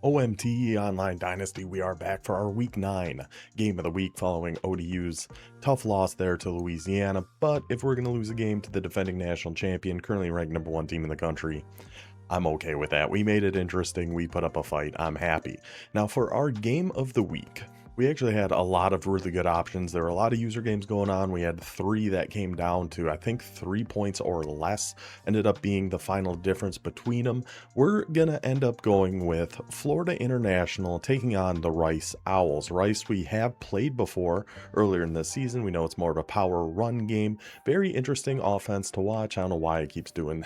OMT Online Dynasty, we are back for our Week 9 game of the week following ODU's tough loss there to Louisiana. But if we're going to lose a game to the defending national champion, currently ranked #1 team in the country, I'm okay with that. We made it interesting. We put up a fight. I'm happy. Now, for our game of the week, we actually had a lot of really good options. There were a lot of user games going on. We had 3 that came down to, I think, 3 points or less, ended up being the final difference between them. We're going to end up going with Florida International taking on the Rice Owls. Rice we have played before earlier in this season. We know it's more of a power run game. Very interesting offense to watch. I don't know why it keeps doing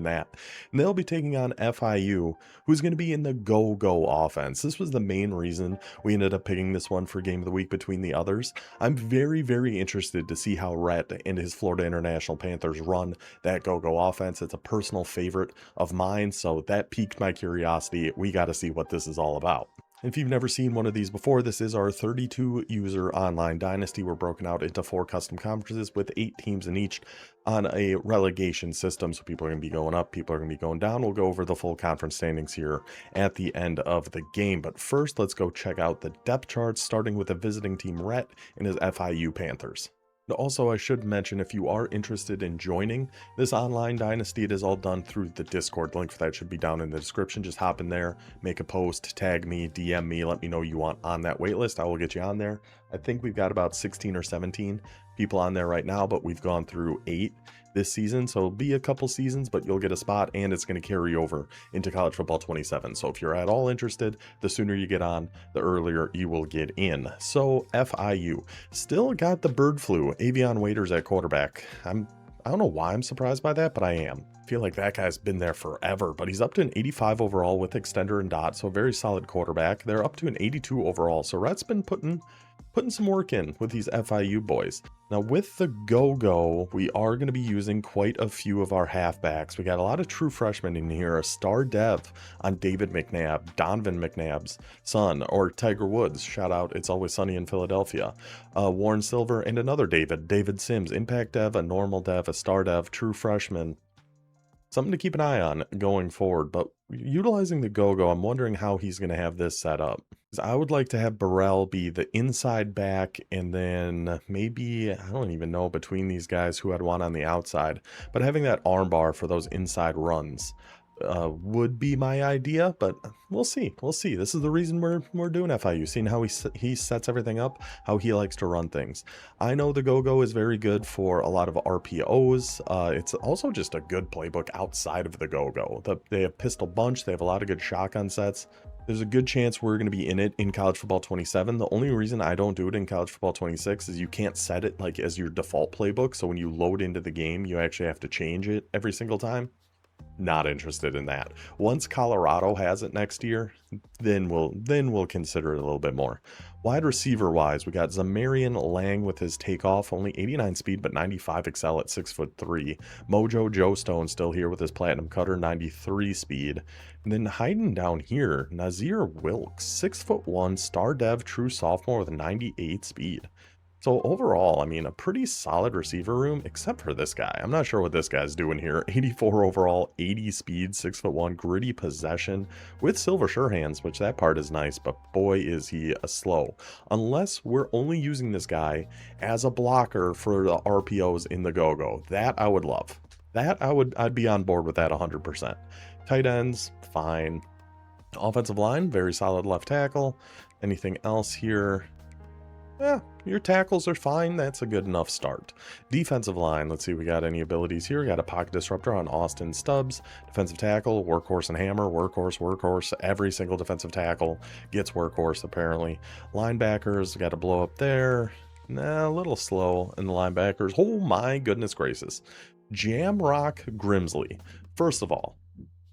that. And they'll be taking on FIU, who's going to be in the go-go offense. This was the main reason we ended up picking this one for game of the week between the others. I'm very, very interested to see how Rhett and his Florida International Panthers run that go-go offense. It's a personal favorite of mine, so that piqued my curiosity. We got to see what this is all about. If you've never seen one of these before, this is our 32 user online dynasty. We're broken out into 4 custom conferences with 8 teams in each on a relegation system. So people are going to be going up, people are going to be going down. We'll go over the full conference standings here at the end of the game. But first, let's go check out the depth charts, starting with the visiting team Rhett and his FIU Panthers. Also, I should mention, if you are interested in joining this online dynasty, it is all done through the Discord. Link for that should be down in the description. Just hop in there, make a post, tag me, DM me, let me know you want on that waitlist. I will get you on there. I think we've got about 16 or 17 people on there right now, but we've gone through 8 this season, so it'll be a couple seasons, but you'll get a spot, and it's going to carry over into college football 27. So if you're at all interested, the sooner you get on, the earlier you will get in. So FIU still got the bird flu. Avion Waiters at quarterback. I don't know why I'm surprised by that, but I am. I feel like that guy's been there forever, but he's up to an 85 overall with extender and dot, so a very solid quarterback. They're up to an 82 overall, so Rhett's been putting some work in with these FIU boys. Now with the go-go, we are going to be using quite a few of our halfbacks. We got a lot of true freshmen in here. A star dev on David McNabb, Donovan McNabb's son, or Tiger Woods. Shout out, It's Always Sunny in Philadelphia. Warren Silver and another David Sims. Impact dev, a normal dev, a star dev, true freshman. Something to keep an eye on going forward, but utilizing the go-go, I'm wondering how he's going to have this set up. I would like to have Burrell be the inside back, and then maybe, I don't even know between these guys who I'd want on the outside, but having that arm bar for those inside runs would be my idea, but we'll see. This is the reason we're doing FIU, seeing how he sets everything up, how he likes to run things. I know the go-go is very good for a lot of RPOs. It's also just a good playbook outside of the go-go. They have pistol bunch, they have a lot of good shotgun sets. There's a good chance we're going to be in it in college football 27. The only reason I don't do it in college football 26 is you can't set it like as your default playbook, so when you load into the game you actually have to change it every single time. Not interested in that. Once Colorado has it next year, then we'll consider it a little bit more. Wide receiver wise, we got Zamarian Lang with his takeoff, only 89 speed but 95 excel at 6'3". Mojo Joe Stone still here with his platinum cutter, 93 speed. And then hiding down here, Nazir Wilkes, 6'1", star dev, true sophomore with 98 speed. So overall, I mean, a pretty solid receiver room, except for this guy. I'm not sure what this guy's doing here. 84 overall, 80 speed, 6'1", gritty possession with silver sure hands, which that part is nice, but boy, is he a slow. Unless we're only using this guy as a blocker for the RPOs in the go-go. That I would love. I'd be on board with that 100%. Tight ends, fine. Offensive line, very solid left tackle. Anything else here? Yeah, your tackles are fine. That's a good enough start. Defensive line, let's see, we got any abilities here. We got a pocket disruptor on Austin Stubbs. Defensive tackle, workhorse and hammer, workhorse. Every single defensive tackle gets workhorse, apparently. Linebackers, got to blow up there. Nah, a little slow in the linebackers. Oh my goodness gracious. Jamrock Grimsley. First of all,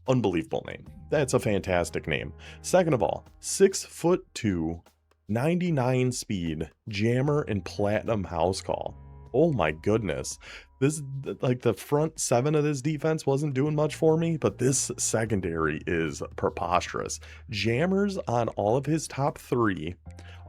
unbelievable name. That's a fantastic name. Second of all, 6'2", 99 speed, jammer and platinum house call. Oh my goodness. This, like, the front seven of this defense wasn't doing much for me, but this secondary is preposterous. Jammers on all of his top three.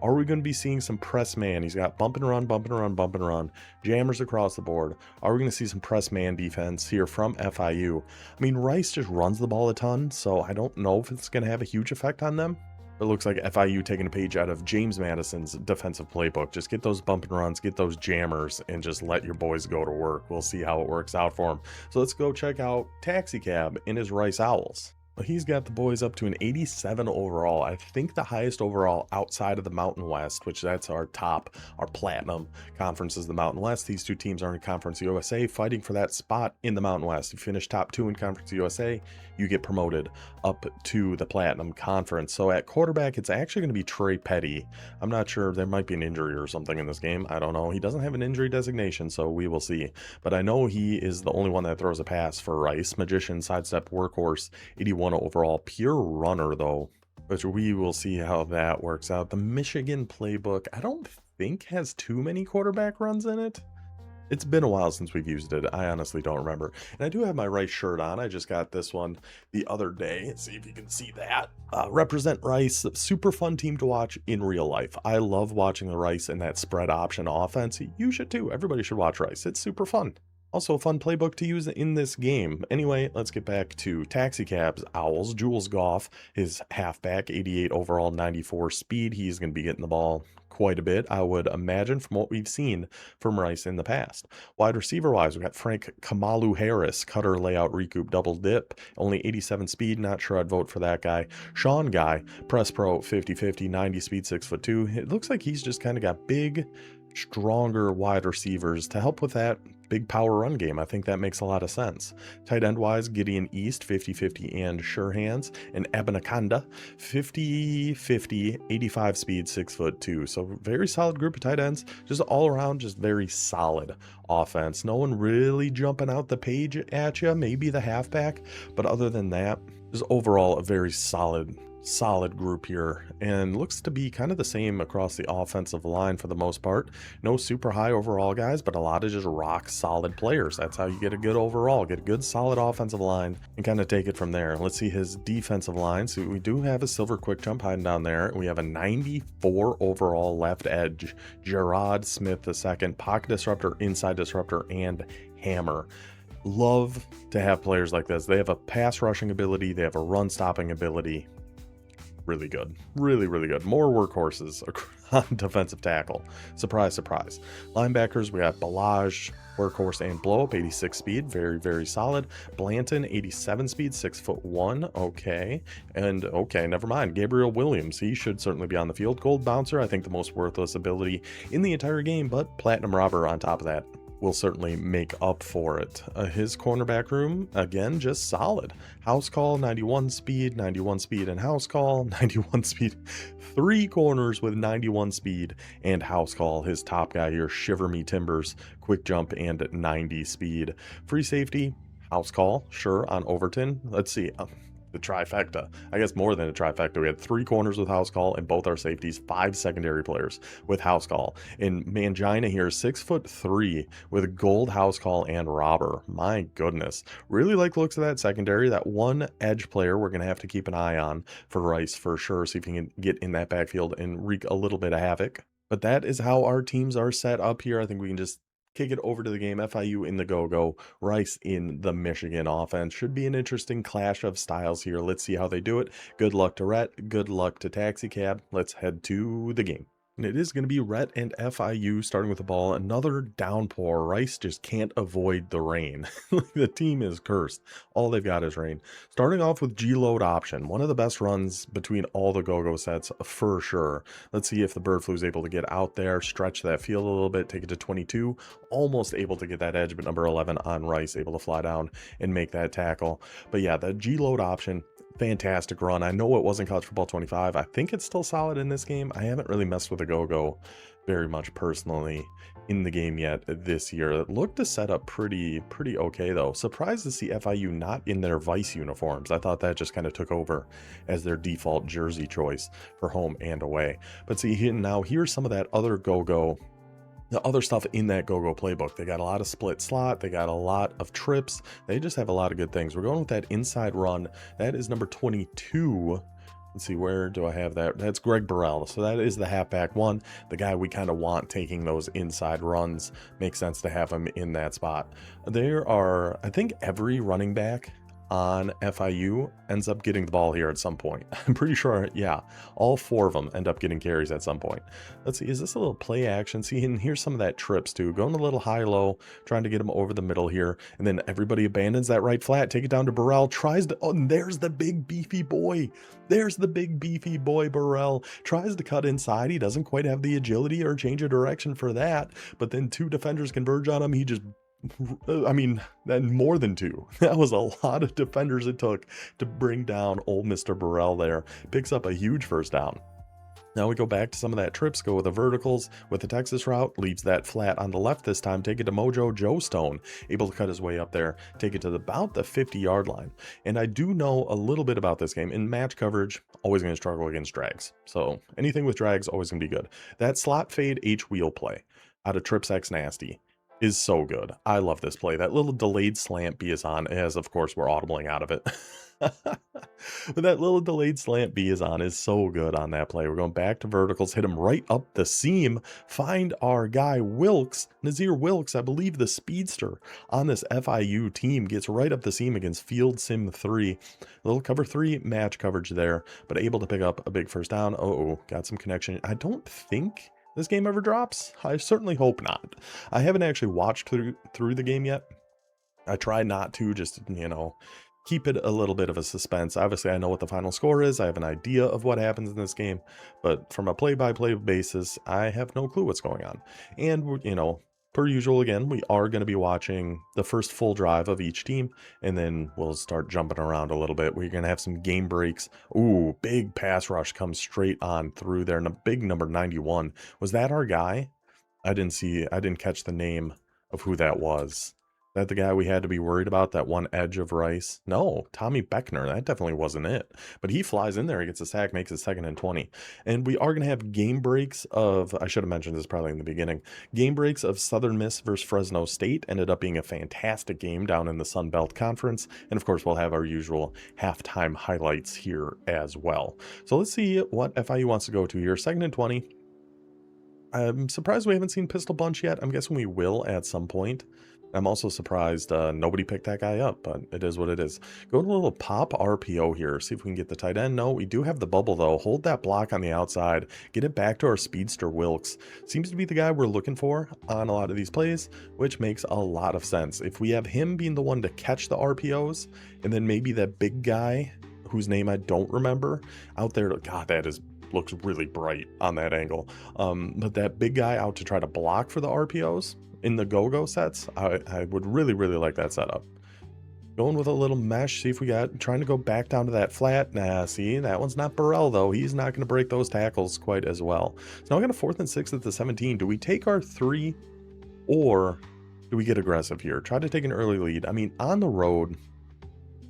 Are we going to be seeing some press man? He's got bump and run, bump and run, bump and run. Jammers across the board. Are we going to see some press man defense here from FIU? I mean, Rice just runs the ball a ton, so I don't know if it's going to have a huge effect on them. It looks like FIU taking a page out of James Madison's defensive playbook. Just get those bump and runs, get those jammers, and just let your boys go to work. We'll see how it works out for them. So let's go check out Taxi Cab in his Rice Owls. He's got the boys up to an 87 overall. I think the highest overall outside of the Mountain West, which that's our top, our platinum conference is the Mountain West. These two teams are in Conference USA fighting for that spot in the Mountain West. If you finish top 2 in Conference USA, you get promoted up to the Platinum Conference. So at quarterback, it's actually going to be Trey Petty. I'm not sure. There might be an injury or something in this game. I don't know. He doesn't have an injury designation, so we will see. But I know he is the only one that throws a pass for Rice. Magician, sidestep, workhorse, 81 overall. Pure runner, though, which we will see how that works out. The Michigan playbook, I don't think has too many quarterback runs in it. It's been a while since we've used it. I honestly don't remember. And I do have my Rice shirt on. I just got this one the other day. Let's see if you can see that. Represent Rice. Super fun team to watch in real life. I love watching the Rice and that spread option offense. You should too. Everybody should watch Rice. It's super fun. Also a fun playbook to use in this game. Anyway, let's get back to Taxi Cab's Owls. Jules Goff, his halfback, 88 overall, 94 speed. He's going to be getting the ball quite a bit, I would imagine, from what we've seen from Rice in the past. Wide receiver wise, we've got Frank Kamalu Harris, cutter, layout, recoup, double dip, only 87 speed. Not sure I'd vote for that guy. Sean Guy, press pro, 50-50, 90 speed, 6'2". It looks like he's just kind of got big, stronger wide receivers to help with that big power run game. I think that makes a lot of sense. Tight end wise, Gideon East, 50-50 and sure hands, and Abinaconda, 50-50, 85 speed, 6'2". So very solid group of tight ends, just all around, just very solid offense. No one really jumping out the page at you, maybe the halfback, but other than that, just overall a very solid group here, and looks to be kind of the same across the offensive line for the most part. No super high overall guys, but a lot of just rock solid players. That's how you get a good overall, get a good solid offensive line and kind of take it from there. Let's see his defensive line. So we do have a silver quick jump hiding down there. We have a 94 overall left edge, Gerard Smith II, pocket disruptor, inside disruptor, and hammer. Love to have players like this. They have a pass rushing ability, they have a run stopping ability. Really good. Really, really good. More workhorses on defensive tackle. Surprise, surprise. Linebackers, we got Balaj, workhorse, and blow up, 86 speed. Very, very solid. Blanton, 87 speed, 6'1". Okay. And okay, never mind. Gabriel Williams, he should certainly be on the field. Gold bouncer, I think the most worthless ability in the entire game, but platinum robber on top of that will certainly make up for it. His cornerback room, again, just solid. House call, 91 speed, and house call, 91 speed. 3 corners with 91 speed and house call. His top guy here, Shiver Me Timbers, quick jump and 90 speed. Free safety, house call, sure, on Overton. Let's see. The trifecta, I guess more than a trifecta. We had 3 corners with house call and both our safeties, 5 secondary players with house call. And Mangina here, 6'3" with gold house call and robber. My goodness, really like the looks of that secondary. That one edge player we're gonna have to keep an eye on for Rice for sure, see if he can get in that backfield and wreak a little bit of havoc. But that is how our teams are set up here. I think we can just kick it over to the game. FIU in the go-go, Rice in the Michigan offense. Should be an interesting clash of styles here. Let's see how they do it. Good luck to Rhett. Good luck to Taxi Cab. Let's head to the game. And it is going to be Rhett and FIU starting with the ball. Another downpour. Rice just can't avoid the rain. The team is cursed. All they've got is rain. Starting off with G-load option. One of the best runs between all the go-go sets for sure. Let's see if the bird flu is able to get out there, stretch that field a little bit, take it to 22. Almost able to get that edge, but number 11 on Rice able to fly down and make that tackle. But yeah, the G-load option, fantastic run. I know it wasn't college football 25. I think it's still solid in this game. I haven't really messed with the go-go very much personally in the game yet this year. It looked to set up pretty okay though. Surprised to see FIU not in their Vice uniforms. I thought that just kind of took over as their default jersey choice for home and away. But see, now here's some of that other go-go the other stuff in that go-go playbook. They got a lot of split slot. They got a lot of trips. They just have a lot of good things. We're going with that inside run. That is number 22. Let's see, where do I have that? That's Greg Burrell. So that is the halfback one, the guy we kind of want taking those inside runs. Makes sense to have him in that spot. There are, I think every running back on FIU ends up getting the ball here at some point. I'm pretty sure, yeah, all 4 of them end up getting carries at some point. Let's see, is this a little play action? See, and here's some of that trips too. Going a little high-low, trying to get him over the middle here, and then everybody abandons that right flat, take it down to Burrell, tries to, oh, and there's the big beefy boy. There's the big beefy boy Burrell. Tries to cut inside. He doesn't quite have the agility or change of direction for that, but then 2 defenders converge on him. He just, I mean, then more than 2. That was a lot of defenders it took to bring down old Mr. Burrell there. Picks up a huge first down. Now we go back to some of that trips, go with the verticals with the Texas route, leaves that flat on the left this time, take it to Mojo Joe Stone, able to cut his way up there, take it to about the 50-yard line. And I do know a little bit about this game. In match coverage, always going to struggle against drags. So anything with drags, always going to be good. That slot fade H-wheel play out of Trips X Nasty is so good. I love this play. That little delayed slant B is on, as of course we're audibling out of it. But that little delayed slant B is on is so good on that play. We're going back to verticals, hit him right up the seam, find our guy Wilkes, Nazir Wilkes, I believe the speedster on this FIU team, gets right up the seam against Field Sim 3. A little cover 3 match coverage there, but able to pick up a big first down. Got some connection. I don't think this game ever drops. I certainly hope not. I haven't actually watched through the game yet. I try not to, just, you know, keep it a little bit of a suspense. Obviously, I know what the final score is. I have an idea of what happens in this game, but from a play-by-play basis, I have no clue what's going on. And, you know, per usual, again, we are going to be watching the first full drive of each team, and then we'll start jumping around a little bit. We're going to have some game breaks. Ooh, big pass rush comes straight on through there, and a big number 91. Was that our guy? I didn't catch the name of who that was. That the guy we had to be worried about, that one edge of Rice? No, Tommy Beckner. That definitely wasn't it. But he flies in there, he gets a sack, makes it 2nd and 20. And we are going to have game breaks of, I should have mentioned this probably in the beginning, game breaks of Southern Miss versus Fresno State. Ended up being a fantastic game down in the Sun Belt Conference. And of course, we'll have our usual halftime highlights here as well. So let's see what FIU wants to go to here. 2nd and 20. I'm surprised we haven't seen Pistol Bunch yet. I'm guessing we will at some point. I'm also surprised nobody picked that guy up, but it is what it is. Go to a little pop RPO here. See if we can get the tight end. No, we do have the bubble, though. Hold that block on the outside. Get it back to our speedster Wilkes. Seems to be the guy we're looking for on a lot of these plays, which makes a lot of sense. If we have him being the one to catch the RPOs, and then maybe that big guy, whose name I don't remember, out there. God, that looks really bright on that angle. But that big guy out to try to block for the RPOs in the go-go sets, I would really, really like that setup. Going with a little mesh, see if we got, trying to go back down to that flat. Nah, see, that one's not Burrell, though. He's not going to break those tackles quite as well. So now we got a 4th and 6 at the 17. Do we take our 3, or do we get aggressive here? Try to take an early lead. I mean, on the road,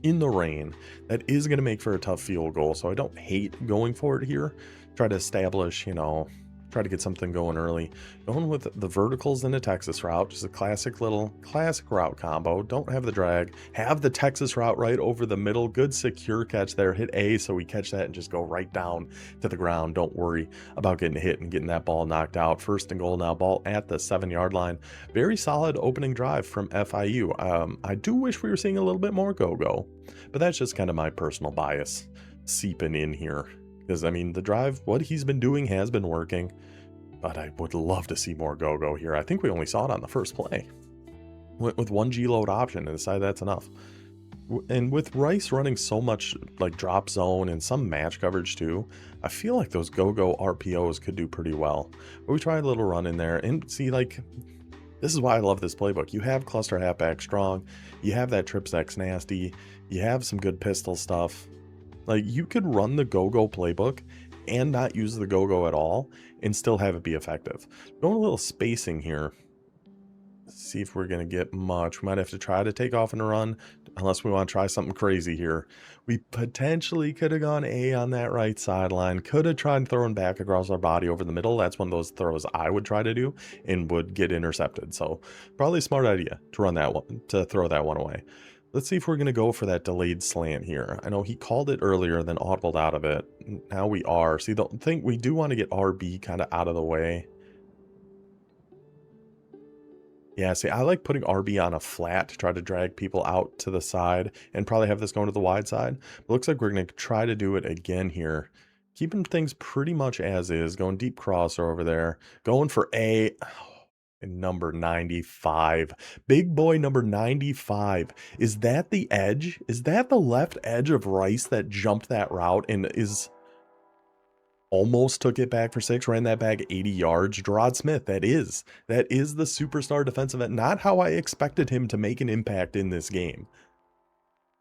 in the rain, that is going to make for a tough field goal, so I don't hate going for it here. Try to establish, you know, try to get something going early. Going with the verticals in the Texas route, just a classic route combo. Don't have the drag, have the Texas route right over the middle. Good secure catch there. Hit A so we catch that and just go right down to the ground. Don't worry about getting hit and getting that ball knocked out. 1st and goal now, ball at the 7-yard line. Very solid opening drive from FIU. I do wish we were seeing a little bit more go-go, but that's just kind of my personal bias seeping in here. Because, I mean, the drive, what he's been doing has been working, but I would love to see more go-go here. I think we only saw it on the first play. With 1 G-load option and decided that's enough. And with Rice running so much like drop zone and some match coverage too, I feel like those go-go RPOs could do pretty well. But we tried a little run in there and see, like, this is why I love this playbook. You have cluster halfback strong, you have that Trips X Nasty, you have some good pistol stuff. Like, you could run the go-go playbook and not use the go-go at all and still have it be effective. Going a little spacing here. See if we're going to get much. We might have to try to take off and run unless we want to try something crazy here. We potentially could have gone A on that right sideline. Could have tried throwing back across our body over the middle. That's one of those throws I would try to do and would get intercepted. So probably a smart idea to run that one, to throw that one away. Let's see if we're going to go for that delayed slant here. I know he called it earlier, then audibled out of it. Now we are. See, the thing, we do want to get RB kind of out of the way. Yeah, see, I like putting RB on a flat to try to drag people out to the side and probably have this going to the wide side. But looks like we're going to try to do it again here. Keeping things pretty much as is. Going deep crosser over there. Going for a number 95. Big boy number 95. Is that the edge? Is that the left edge of Rice that jumped that route and is... almost took it back for 6, ran that back 80 yards. Gerard Smith, that is the superstar defensive end. Not how I expected him to make an impact in this game.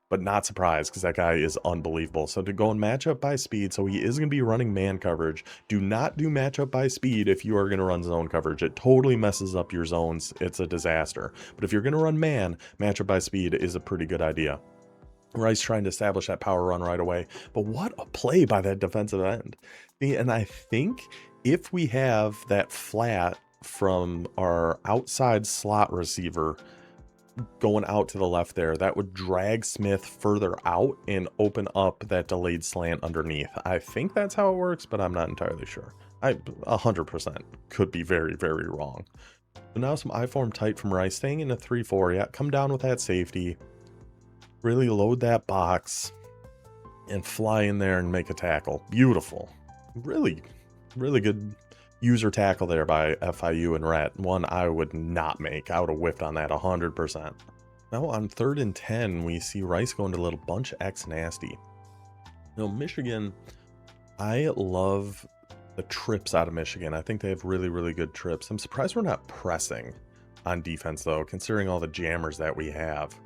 But not surprised because that guy is unbelievable. So to go and match up by speed, so he is going to be running man coverage. Do not do matchup by speed if you are going to run zone coverage. It totally messes up your zones. It's a disaster. But if you're going to run man, matchup by speed is a pretty good idea. Rice trying to establish that power run right away. But what a play by that defensive end. And I think if we have that flat from our outside slot receiver going out to the left there, that would drag Smith further out and open up that delayed slant underneath. I think that's how it works, but I'm not entirely sure. I 100% could be very, very wrong. So now some I-form tight from Rice, staying in a 3-4. Yeah, come down with that safety. Really load that box and fly in there and make a tackle. Beautiful. Really, really good user tackle there by FIU and Rhett. One I would not make. I would have whiffed on that 100%. Now on 3rd and 10, we see Rice going to a little bunch X nasty. You know, Michigan, I love the trips out of Michigan. I think they have really, really good trips. I'm surprised we're not pressing on defense, though, considering all the jammers that we have.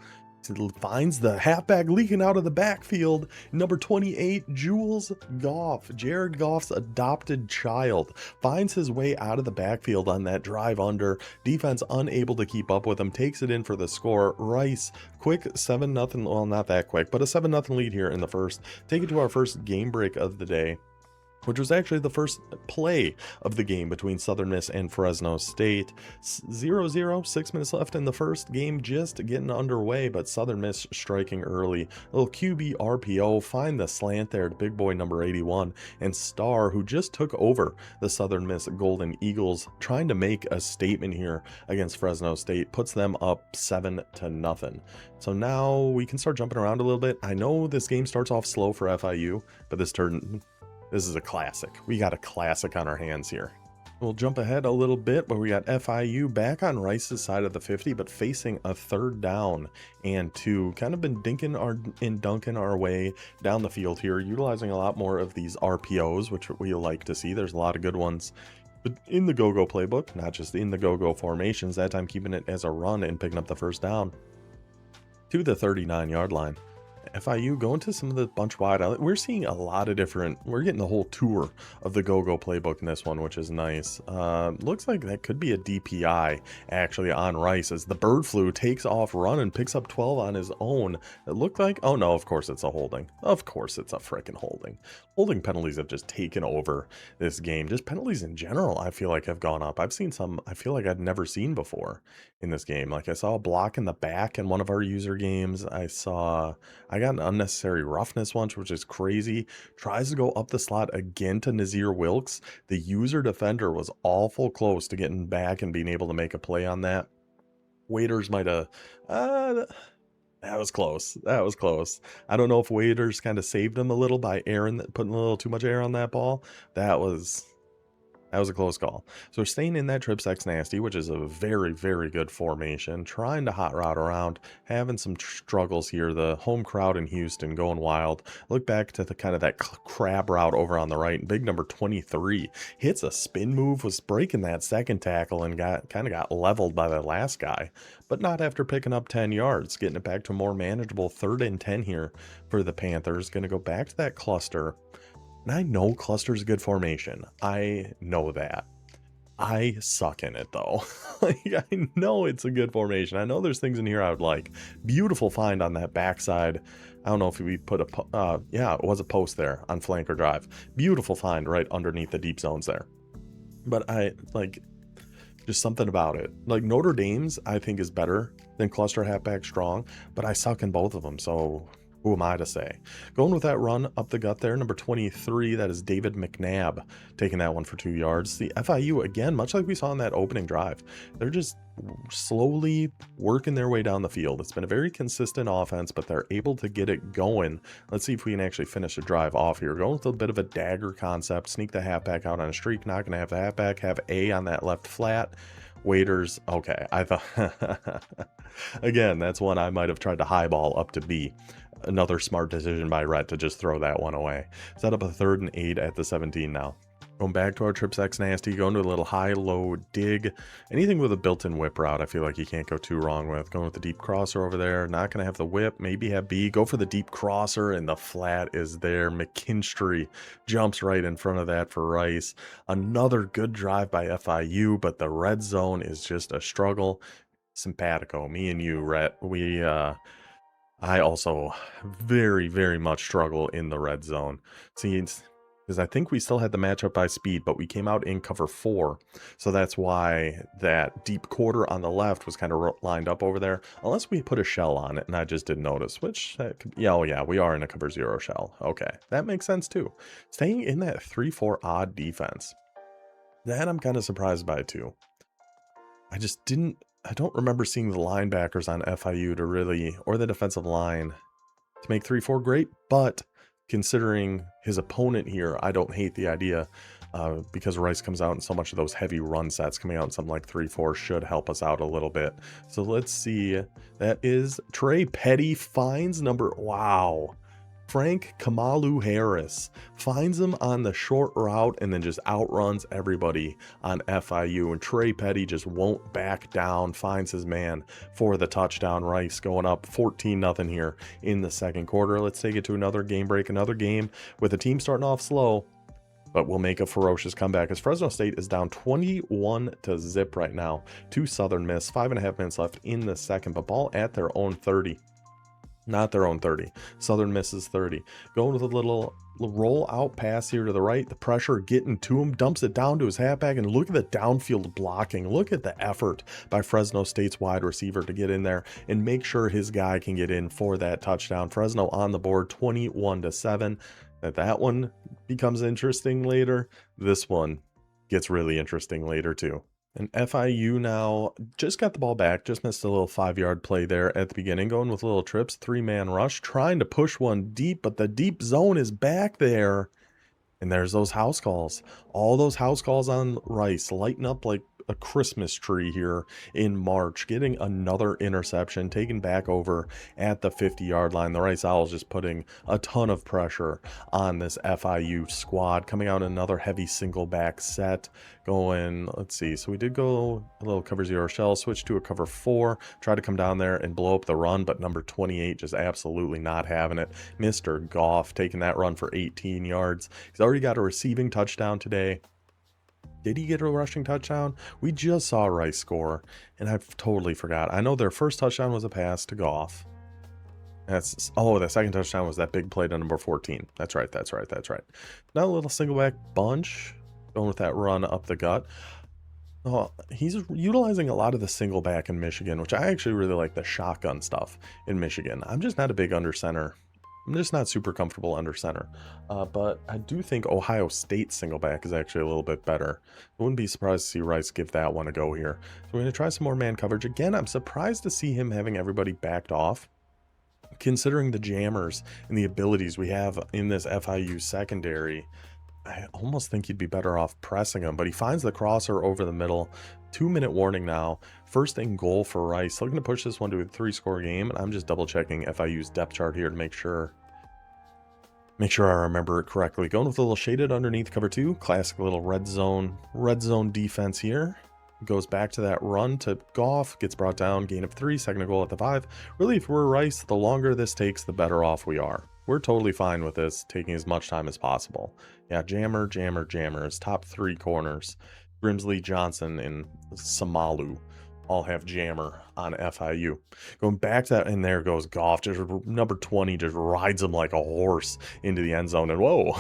Finds the halfback leaking out of the backfield. Number 28, Jules Goff, Jared Goff's adopted child, finds his way out of the backfield on that drive under. Defense unable to keep up with him, takes it in for the score. Rice, quick 7-0, well, not that quick, but a 7-0 lead here in the first. Take it to our first game break of the day, which was actually the first play of the game between Southern Miss and Fresno State. 0-0, 6 minutes left in the first game, just getting underway, but Southern Miss striking early. A little QB RPO, find the slant there to big boy number 81, and Starr, who just took over the Southern Miss Golden Eagles, trying to make a statement here against Fresno State, puts them up 7-0. So now we can start jumping around a little bit. I know this game starts off slow for FIU, but this is a classic. We got a classic on our hands here. We'll jump ahead a little bit where we got FIU back on Rice's side of the 50, but facing a 3rd down and 2. Kind of been dunking our way down the field here, utilizing a lot more of these RPOs, which we like to see. There's a lot of good ones in the go-go playbook, not just in the go-go formations. That time keeping it as a run and picking up the 1st down to the 39-yard line. FIU going to some of the bunch wide. We're seeing a lot of different, we're getting the whole tour of the go-go playbook in this one, which is nice. Looks like that could be a DPI actually on Rice as the bird flu takes off run and picks up 12 on his own. It looked like, oh no, of course it's a holding. Of course it's a freaking holding. Holding penalties have just taken over this game. Just penalties in general, I feel like have gone up. I've seen some I feel like I'd never seen before in this game. Like I saw a block in the back in one of our user games. I got an unnecessary roughness once, which is crazy. Tries to go up the slot again to Nazir Wilkes. The user defender was awful close to getting back and being able to make a play on that. Waiters might have... that was close. That was close. I don't know if Waiters kind of saved him a little by putting a little too much air on that ball. That was a close call. So we're staying in that trips X nasty, which is a very, very good formation. Trying to hot route around, having some struggles here. The home crowd in Houston going wild. Look back to the kind of that crab route over on the right. Big number 23 hits a spin move, was breaking that 2nd tackle and got leveled by the last guy, but not after picking up 10 yards. Getting it back to a more manageable 3rd and 10 here for the Panthers. Going to go back to that cluster. And I know cluster's a good formation. I know that. I suck in it though. Like, I know it's a good formation. I know there's things in here I would like. Beautiful find on that backside. I don't know if we put yeah, it was a post there on flanker drive. Beautiful find right underneath the deep zones there. But I like just something about it. Like Notre Dame's, I think is better than cluster halfback strong, but I suck in both of them. So who am I to say? Going with that run up the gut there, number 23, that is David McNabb taking that one for 2 yards. The FIU, again, much like we saw in that opening drive, they're just slowly working their way down the field. It's been a very consistent offense, but they're able to get it going. Let's see if we can actually finish the drive off here. Going with a bit of a dagger concept, sneak the halfback out on a streak, not going to have the halfback, have A on that left flat. Waiters, okay, I thought, again, that's one I might have tried to highball up to B. Another smart decision by Rhett to just throw that one away. Set up a 3rd and 8 at the 17 now. Going back to our trips X nasty, going to a little high-low dig. Anything with a built-in whip route, I feel like you can't go too wrong with. Going with the deep crosser over there. Not going to have the whip. Maybe have B. Go for the deep crosser, and the flat is there. McKinstry jumps right in front of that for Rice. Another good drive by FIU, but the red zone is just a struggle. Simpatico. Me and you, Rhett, I also very, very much struggle in the red zone. See, because I think we still had the matchup by speed, but we came out in cover 4. So that's why that deep quarter on the left was kind of lined up over there. Unless we put a shell on it, and I just didn't notice, which, yeah, oh yeah, we are in a cover 0 shell. Okay, that makes sense too. Staying in that 3-4 odd defense. That I'm kind of surprised by too. I don't remember seeing the linebackers on FIU to really, or the defensive line, to make 3-4 great, but considering his opponent here, I don't hate the idea because Rice comes out in so much of those heavy run sets. Coming out in something like 3-4 should help us out a little bit. So let's see. That is Trey Petty finds wow. Frank Kamalu Harris finds him on the short route and then just outruns everybody on FIU. And Trey Petty just won't back down, finds his man for the touchdown. Rice going up 14-0 here in the second quarter. Let's take it to another game break, another game with the team starting off slow, but we'll make a ferocious comeback as Fresno State is down 21-0 right now to Southern Miss. 5.5 minutes left in the second, but ball at their own 30. Not their own 30. Southern Miss's 30. Going with a little roll out pass here to the right. The pressure getting to him. Dumps it down to his halfback. And look at the downfield blocking. Look at the effort by Fresno State's wide receiver to get in there and make sure his guy can get in for that touchdown. Fresno on the board 21-7. That one becomes interesting later. This one gets really interesting later too. And FIU now just got the ball back, just missed a little 5-yard play there at the beginning, going with little trips, 3-man rush, trying to push one deep, but the deep zone is back there. And there's those house calls. All those house calls on Rice, lighting up like a Christmas tree here in March, getting another interception, taken back over at the 50-yard line. The Rice Owls just putting a ton of pressure on this FIU squad, coming out another heavy single back set going, let's see, so we did go a little cover 0 shell, switch to a cover 4, try to come down there and blow up the run, but number 28 just absolutely not having it. Mr. Goff taking that run for 18 yards. He's already got a receiving touchdown today. Did he get a rushing touchdown? We just saw Rice score, and I totally forgot. I know their first touchdown was a pass to Goff. Oh, the second touchdown was that big play to number 14. That's right. Now a little single back bunch, going with that run up the gut. Oh, he's utilizing a lot of the single back in Michigan, which I actually really like the shotgun stuff in Michigan. I'm just not a big under center. I'm just not super comfortable under center. But I do think Ohio State single back is actually a little bit better. I wouldn't be surprised to see Rice give that one a go here. So we're going to try some more man coverage. Again, I'm surprised to see him having everybody backed off, considering the jammers and the abilities we have in this FIU secondary. I almost think he'd be better off pressing him, but he finds the crosser over the middle. 2-minute warning now. First and goal for Rice. Looking to push this one to a 3-score game, and I'm just double checking FIU's depth chart here to make sure I remember it correctly. Going with a little shaded underneath cover 2. Classic little red zone defense here. Goes back to that run to Goff, gets brought down, gain of 3, second goal at the 5. Really, if we're Rice, the longer this takes, the better off we are. We're totally fine with this taking as much time as possible. Yeah, jammer, jammers, top 3 corners. Grimsley, Johnson, and Samalu all have jammer on FIU. Going back to that, and there goes Goff. Just number 20 just rides him like a horse into the end zone. And whoa,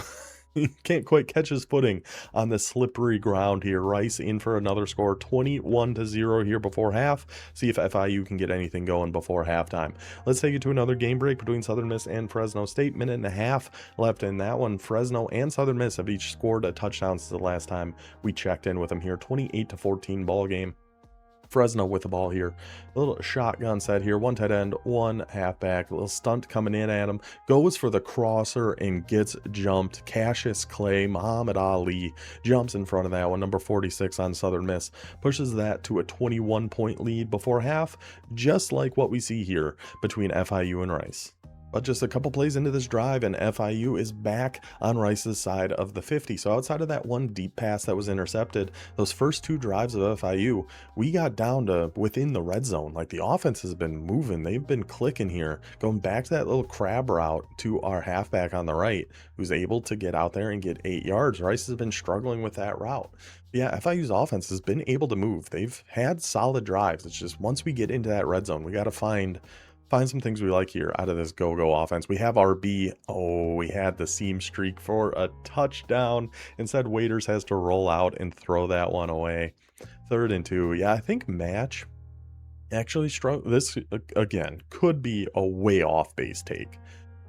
he can't quite catch his footing on the slippery ground here. Rice in for another score, 21-0 here before half. See if FIU can get anything going before halftime. Let's take it to another game break between Southern Miss and Fresno State. Minute and a half left in that one. Fresno and Southern Miss have each scored a touchdown since the last time we checked in with them here. 28-14 ball game. Fresno with the ball here. A little shotgun set here. One tight end, one halfback. A little stunt coming in at him. Goes for the crosser and gets jumped. Cassius Clay, Muhammad Ali jumps in front of that one. Number 46 on Southern Miss pushes that to a 21-point lead before half, just like what we see here between FIU and Rice. But just a couple plays into this drive, and FIU is back on Rice's side of the 50. So outside of that one deep pass that was intercepted, those first two drives of FIU, we got down to within the red zone. Like, the offense has been moving. They've been clicking here. Going back to that little crab route to our halfback on the right, who's able to get out there and get 8 yards. Rice has been struggling with that route. Yeah, FIU's offense has been able to move. They've had solid drives. It's just once we get into that red zone, we got to find some things we like here out of this go-go offense. We have RB. Oh, we had the seam streak for a touchdown. Instead, Waiters has to roll out and throw that one away. 3rd and 2. Yeah, I think Match actually struggled. This, again, could be a way off base take.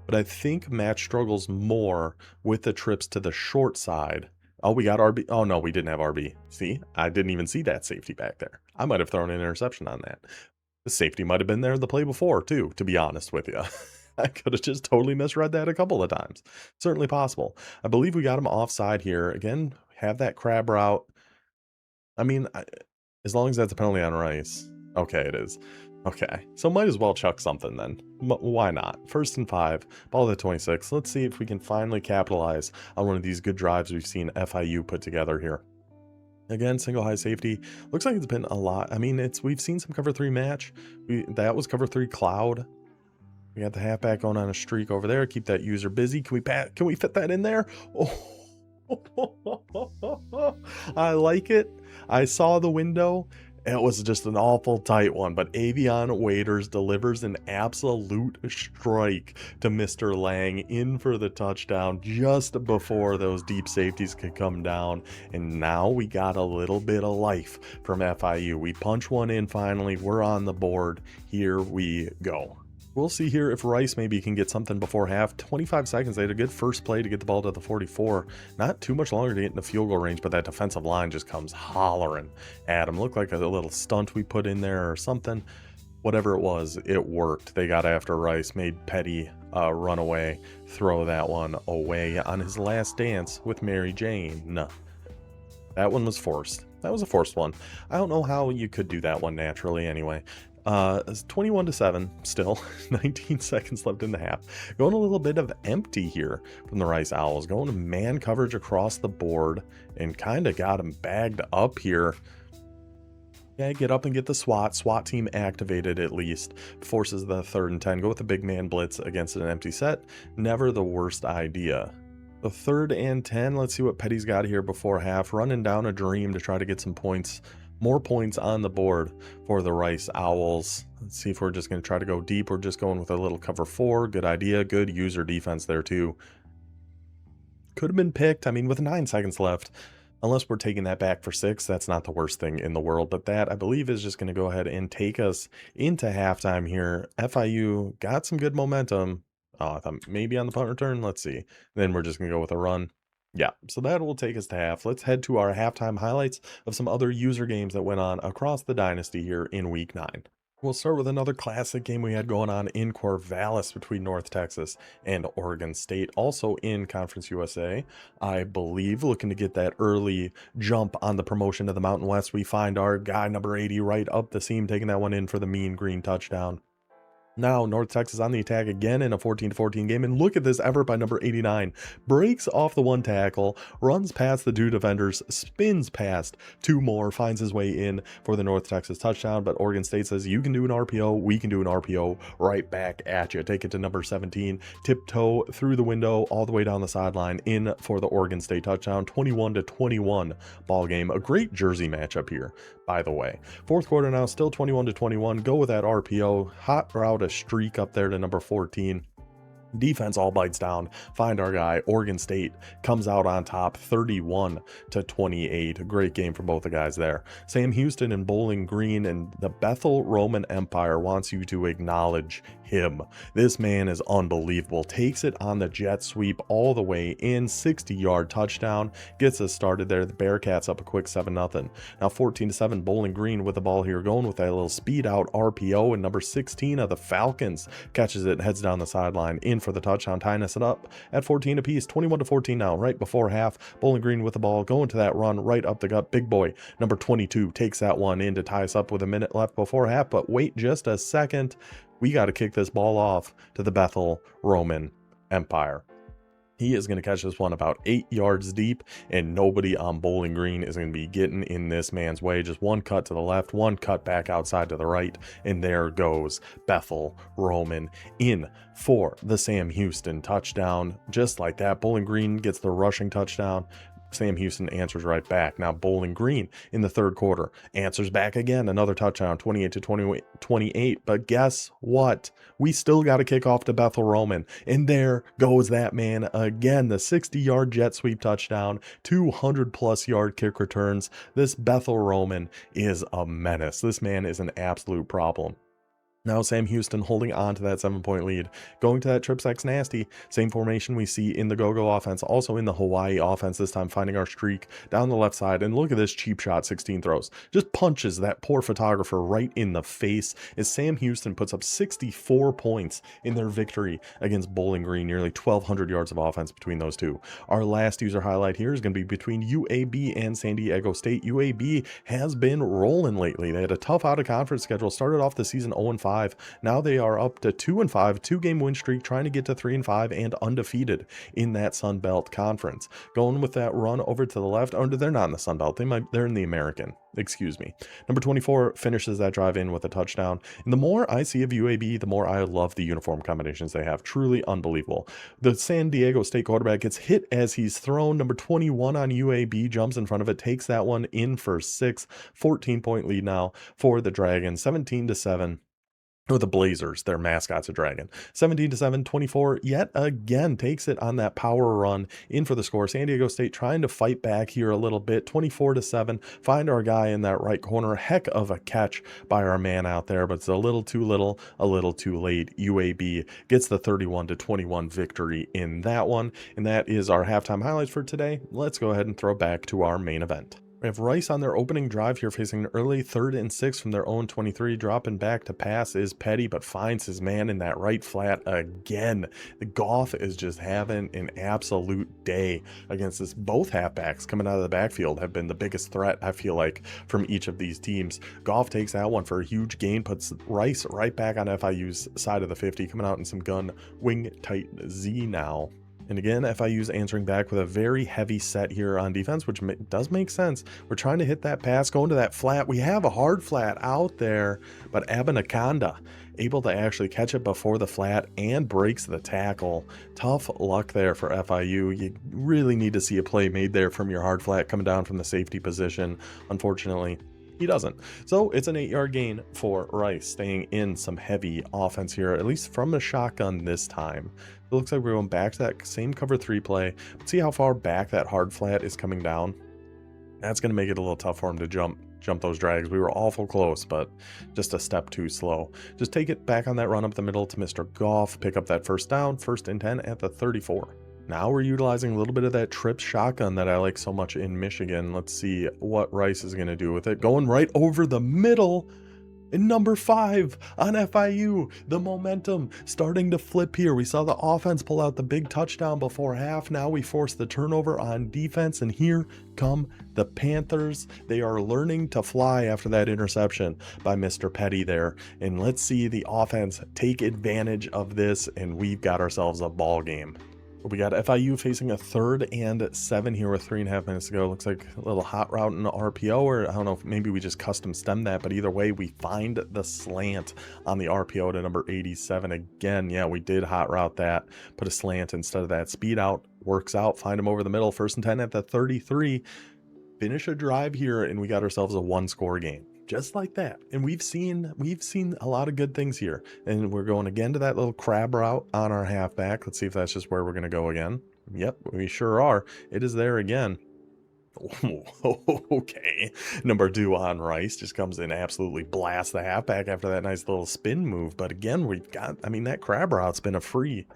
But I think Match struggles more with the trips to the short side. Oh, we got RB. Oh, no, we didn't have RB. See, I didn't even see that safety back there. I might have thrown an interception on that. The safety might have been there the play before, too, to be honest with you. I could have just totally misread that a couple of times. Certainly possible. I believe we got him offside here. Again, have that crab route. I mean, as long as that's a penalty on Rice. Okay, it is. Okay, so might as well chuck something then. Why not? 1st and 5, ball at 26. Let's see if we can finally capitalize on one of these good drives we've seen FIU put together here. Again, single high safety. Looks like it's been a lot. I mean, we've seen some cover 3 match. That was cover 3 cloud. We got the halfback going on a streak over there. Keep that user busy. Can we fit that in there? Oh, I like it. I saw the window. It was just an awful tight one, but Avion Waiters delivers an absolute strike to Mr. Lang in for the touchdown just before those deep safeties could come down. And now we got a little bit of life from FIU. We punch one in finally. We're on the board. Here we go. We'll see here if Rice maybe can get something before half. 25 seconds. They had a good first play to get the ball to the 44. Not too much longer to get in the field goal range, but that defensive line just comes hollering at him. Looked like a little stunt we put in there or something. Whatever it was, it worked. They got after Rice, made Petty run away, throw that one away on his last dance with Mary Jane. That one was forced. That was a forced one. I don't know how you could do that one naturally anyway. It's 21-7 still. 19 seconds left in the half. Going a little bit of empty here from the Rice Owls. Going to man coverage across the board and kind of got him bagged up here. Yeah, get up and get the SWAT team activated at least. Forces the 3rd and 10. Go with the big man blitz against an empty set. Never the worst idea. The 3rd and 10. Let's see what Petty's got here before half. Running down a dream to try to get some points. More points on the board for the Rice Owls. Let's see if we're just going to try to go deep. We're just going with a little cover 4. Good idea. Good user defense there too. Could have been picked. I mean, with 9 seconds left, unless we're taking that back for 6, that's not the worst thing in the world. But that, I believe, is just going to go ahead and take us into halftime here. FIU got some good momentum. Oh, I thought maybe on the punt return. Let's see. Then we're just going to go with a run. Yeah, so that will take us to half. Let's head to our halftime highlights of some other user games that went on across the Dynasty here in Week 9. We'll start with another classic game we had going on in Corvallis between North Texas and Oregon State, also in Conference USA. I believe looking to get that early jump on the promotion to the Mountain West. We find our guy number 80 right up the seam, taking that one in for the mean green touchdown. Now, North Texas on the attack again in a 14-14 game, and look at this effort by number 89. Breaks off the one tackle, runs past the two defenders, spins past two more, finds his way in for the North Texas touchdown, but Oregon State says, you can do an RPO, we can do an RPO right back at you. Take it to number 17, tiptoe through the window, all the way down the sideline, in for the Oregon State touchdown, 21-21 ball game. A great jersey matchup here, by the way. Fourth quarter now, still 21-21. Go with that RPO. Hot route a streak up there to number 14. Defense all bites down, find our guy. Oregon State comes out on top 31-28. Great game for both the guys there. Sam Houston and Bowling Green, and the Bethel Roman Empire wants you to acknowledge him. This man is unbelievable. Takes it on the jet sweep all the way in, 60-yard touchdown, gets us started there. The Bearcats up a quick 7-0. Now 14-7, Bowling Green with the ball here, going with that little speed out RPO, and number 16 of the Falcons catches it and heads down the sideline in for the touchdown, tying us up at 14 apiece. 21-14 now, right before half. Bowling Green with the ball, going to that run right up the gut. Big boy number 22 takes that one in to tie us up with a minute left before half, but wait just a second, we got to kick this ball off to the Bethel Roman Empire. He is going to catch this one about 8 yards deep, and nobody on Bowling Green is going to be getting in this man's way. Just one cut to the left, one cut back outside to the right, and there goes Bethel Roman in for the Sam Houston touchdown. Just like that, Bowling Green gets the rushing touchdown. Sam Houston answers right back. Now Bowling Green in the third quarter answers back again, another touchdown, 28-28. But guess what? We still got to kick off to Bethel Roman, and there goes that man again. The 60-yard jet sweep touchdown, 200+ yard kick returns. This Bethel Roman is a menace. This man is an absolute problem. Now Sam Houston holding on to that 7-point lead, going to that trip sex nasty, same formation we see in the go-go offense, also in the Hawaii offense, this time finding our streak down the left side, and look at this cheap shot, 16 throws, just punches that poor photographer right in the face as Sam Houston puts up 64 points in their victory against Bowling Green, nearly 1,200 yards of offense between those two. Our last user highlight here is going to be between UAB and San Diego State. UAB has been rolling lately. They had a tough out-of-conference schedule, started off the season 0-5. Now they are up to 2-5, 2-game win streak, trying to get to 3-5 and undefeated in that Sun Belt Conference. Going with that run over to the left. Oh, they're not in the Sun Belt. They're in the American. Excuse me. Number 24 finishes that drive in with a touchdown. And the more I see of UAB, the more I love the uniform combinations they have. Truly unbelievable. The San Diego State quarterback gets hit as he's thrown. Number 21 on UAB jumps in front of it, takes that one in for 6. 14-point lead now for the Dragons, 17-7. Or the Blazers, their mascot's a dragon. 17-7, 24 yet again takes it on that power run in for the score. San Diego State trying to fight back here a little bit. 24-7, find our guy in that right corner. Heck of a catch by our man out there, but it's a little too little, a little too late. UAB gets the 31-21 victory in that one, and that is our halftime highlights for today. Let's go ahead and throw back to our main event. We have Rice on their opening drive here, facing an early 3rd and 6 from their own 23. Dropping back to pass is Petty, but finds his man in that right flat again. The Goff is just having an absolute day against this. Both halfbacks coming out of the backfield have been the biggest threat, I feel like, from each of these teams. Goff takes that one for a huge gain, puts Rice right back on FIU's side of the 50, coming out in some gun wing tight Z now. And again, FIU's answering back with a very heavy set here on defense, which does make sense. We're trying to hit that pass, going to that flat. We have a hard flat out there, but Abanaconda able to actually catch it before the flat and breaks the tackle. Tough luck there for FIU. You really need to see a play made there from your hard flat coming down from the safety position. Unfortunately, he doesn't. So it's an 8-yard gain for Rice, staying in some heavy offense here, at least from the shotgun this time. It looks like we're going back to that same cover 3 play. But see how far back that hard flat is coming down? That's going to make it a little tough for him to jump those drags. We were awful close, but just a step too slow. Just take it back on that run up the middle to Mr. Goff, pick up that first down, 1st and 10 at the 34. Now we're utilizing a little bit of that trip shotgun that I like so much in Michigan. Let's see what Rice is going to do with it. Going right over the middle. And number 5 on FIU. The momentum starting to flip here. We saw the offense pull out the big touchdown before half. Now we force the turnover on defense, and here come the Panthers. They are learning to fly after that interception by Mr. Petty there. And let's see the offense take advantage of this, and we've got ourselves a ball game. We got FIU facing a 3rd and 7 here with 3.5 minutes to go. Looks like a little hot route in the RPO, or I don't know if maybe we just custom stemmed that, but either way, we find the slant on the RPO to number 87. Again, yeah, we did hot route that, put a slant instead of that. Speed out, works out, find him over the middle. 1st and 10 at the 33. Finish a drive here, and we got ourselves a 1-score game. Just like that. And we've seen a lot of good things here. And we're going again to that little crab route on our halfback. Let's see if that's just where we're going to go again. Yep, we sure are. It is there again. Okay. Number 2 on Rice just comes in, absolutely blasts the halfback after that nice little spin move. But again, we've got, I mean, that crab route's been a free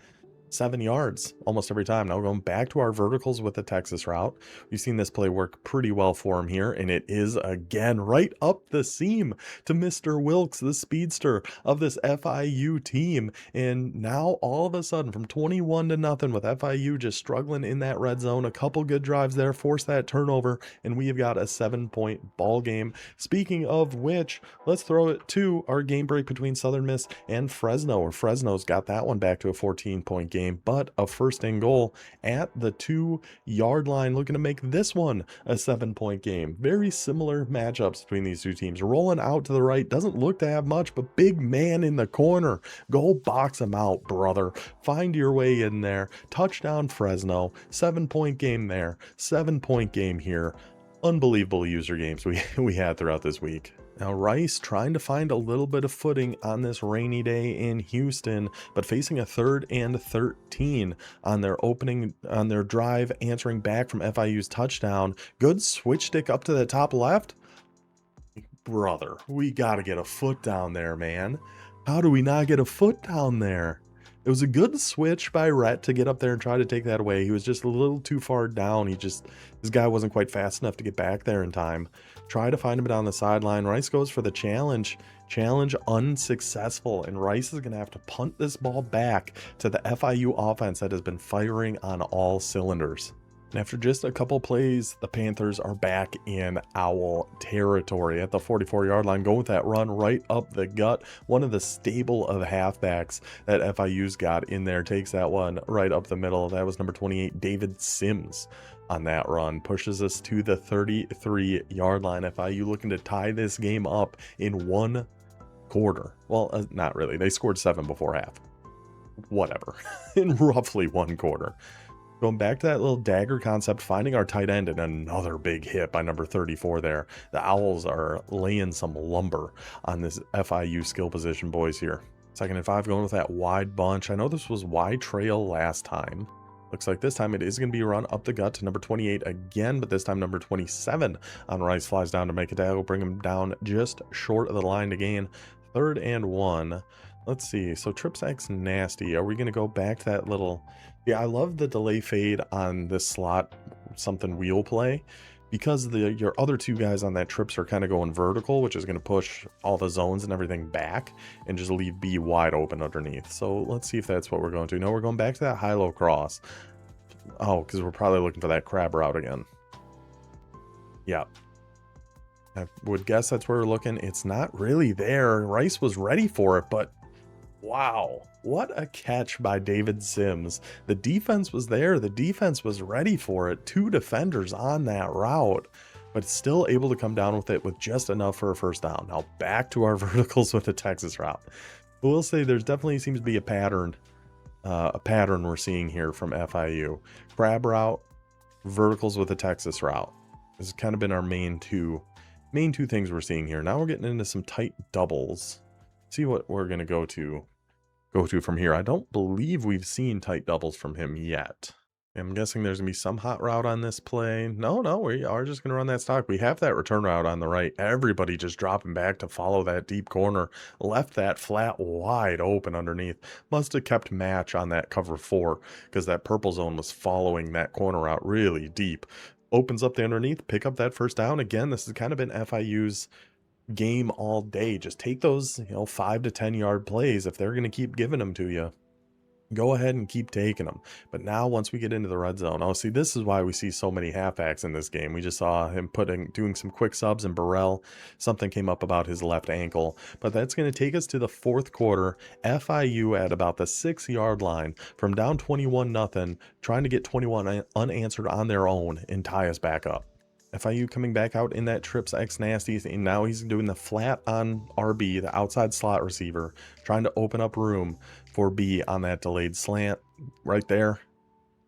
7 yards almost every time. Now we're going back to our verticals with the Texas route. We've seen this play work pretty well for him here, and it is again right up the seam to Mr. Wilkes, the speedster of this FIU team. And now all of a sudden, from 21-0 with FIU just struggling in that red zone, a couple good drives there, force that turnover, and we have got a 7-point ball game. Speaking of which, let's throw it to our game break between Southern Miss and Fresno, where Fresno's got that one back to a 14-point game, but a 1st and goal at the 2-yard line, looking to make this one a 7-point game. Very similar matchups between these two teams. Rolling out to the right, doesn't look to have much, but big man in the corner. Go box him out, brother. Find your way in there. Touchdown Fresno. 7-point game there. 7-point game here. Unbelievable user games we had throughout this week. Now Rice trying to find a little bit of footing on this rainy day in Houston, but facing a 3rd and 13 on their drive, answering back from FIU's touchdown. Good switch stick up to the top left. Brother, we got to get a foot down there, man. How do we not get a foot down there? It was a good switch by Rhett to get up there and try to take that away. He was just a little too far down. His guy wasn't quite fast enough to get back there in time. Try to find him down the sideline. Rice goes for the challenge. Challenge unsuccessful, and Rice is going to have to punt this ball back to the FIU offense that has been firing on all cylinders. And after just a couple plays, the Panthers are back in Owl territory at the 44-yard line, going with that run right up the gut. One of the stable of halfbacks that FIU's got in there takes that one right up the middle. That was number 28, David Sims, on that run. Pushes us to the 33-yard line. FIU looking to tie this game up in 1 quarter. Well, not really. They scored 7 before half. Whatever. In roughly 1 quarter. Going back to that little dagger concept, finding our tight end, and another big hit by number 34 there. The Owls are laying some lumber on this FIU skill position, boys, here. 2nd and 5, going with that wide bunch. I know this was wide trail last time. Looks like this time it is going to be run up the gut to number 28 again, but this time number 27 on Rice flies down to make a tackle, bring him down just short of the line to gain 3rd and 1. Let's see. So trip sack's nasty. Are we going to go back to that little... Yeah, I love the delay fade on this slot, something wheel play, because your other 2 guys on that trips are kind of going vertical, which is going to push all the zones and everything back and just leave B wide open underneath. So let's see if that's what we're going to. No, we're going back to that high-low cross. Oh, because we're probably looking for that crab route again. Yeah. I would guess that's where we're looking. It's not really there. Rice was ready for it, but wow, what a catch by David Sims. The defense was there. The defense was ready for it. 2 defenders on that route, but still able to come down with it with just enough for a 1st down. Now back to our verticals with the Texas route. We'll say there's definitely seems to be a pattern we're seeing here from FIU. Crab route, verticals with the Texas route. This has kind of been our main two things we're seeing here. Now we're getting into some tight doubles. See what we're going to go to from here. I don't believe we've seen tight doubles from him yet. I'm guessing there's going to be some hot route on this play. No, we are just going to run that stock. We have that return route on the right. Everybody just dropping back to follow that deep corner. Left that flat wide open underneath. Must have kept match on that cover 4 because that purple zone was following that corner route really deep. Opens up the underneath, pick up that 1st down. Again, this has kind of been FIU's game all day. Just take those, 5 to 10 yard plays if they're going to keep giving them to you. Go ahead and keep taking them. But now once we get into the red zone, see, this is why we see so many halfbacks in this game. We just saw him doing some quick subs, and Burrell, something came up about his left ankle. But that's going to take us to the fourth quarter. FIU at about the 6-yard line from down 21-0, trying to get 21 unanswered on their own and tie us back up. FIU coming back out in that trips X Nasty, and now he's doing the flat on RB, the outside slot receiver, trying to open up room for B on that delayed slant right there.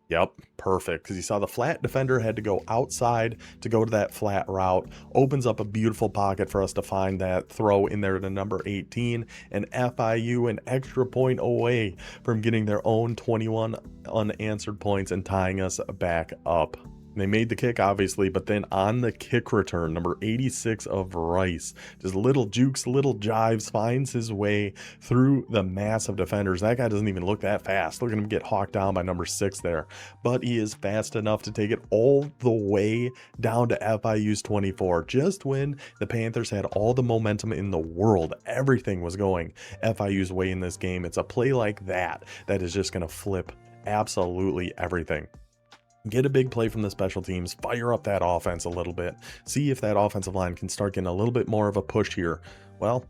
Yep, perfect, because you saw the flat defender had to go outside to go to that flat route. Opens up a beautiful pocket for us to find that throw in there to number 18, and FIU an extra point away from getting their own 21 unanswered points and tying us back up. They made the kick, obviously, but then on the kick return, number 86 of Rice, just little jukes, little jives, finds his way through the mass of defenders. That guy doesn't even look that fast. Look at him get hawked down by number 6 there. But he is fast enough to take it all the way down to FIU's 24. Just when the Panthers had all the momentum in the world, everything was going FIU's way in this game. It's a play like that that is just going to flip absolutely everything. Get a big play from the special teams, fire up that offense a little bit, see if that offensive line can start getting a little bit more of a push here. Well,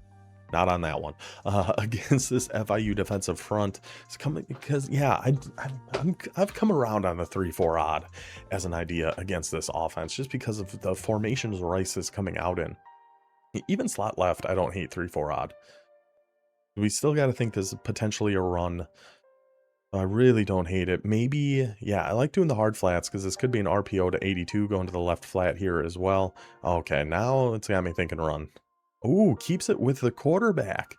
not on that one. Against this FIU defensive front, it's coming because, yeah, I've come around on the 3-4 odd as an idea against this offense just because of the formations Rice is coming out in. Even slot left, I don't hate 3-4 odd. We still got to think this is potentially a run. I really don't hate it. Maybe, yeah, I like doing the hard flats because this could be an RPO to 82 going to the left flat here as well. Okay, now it's got me thinking run. Ooh, keeps it with the quarterback.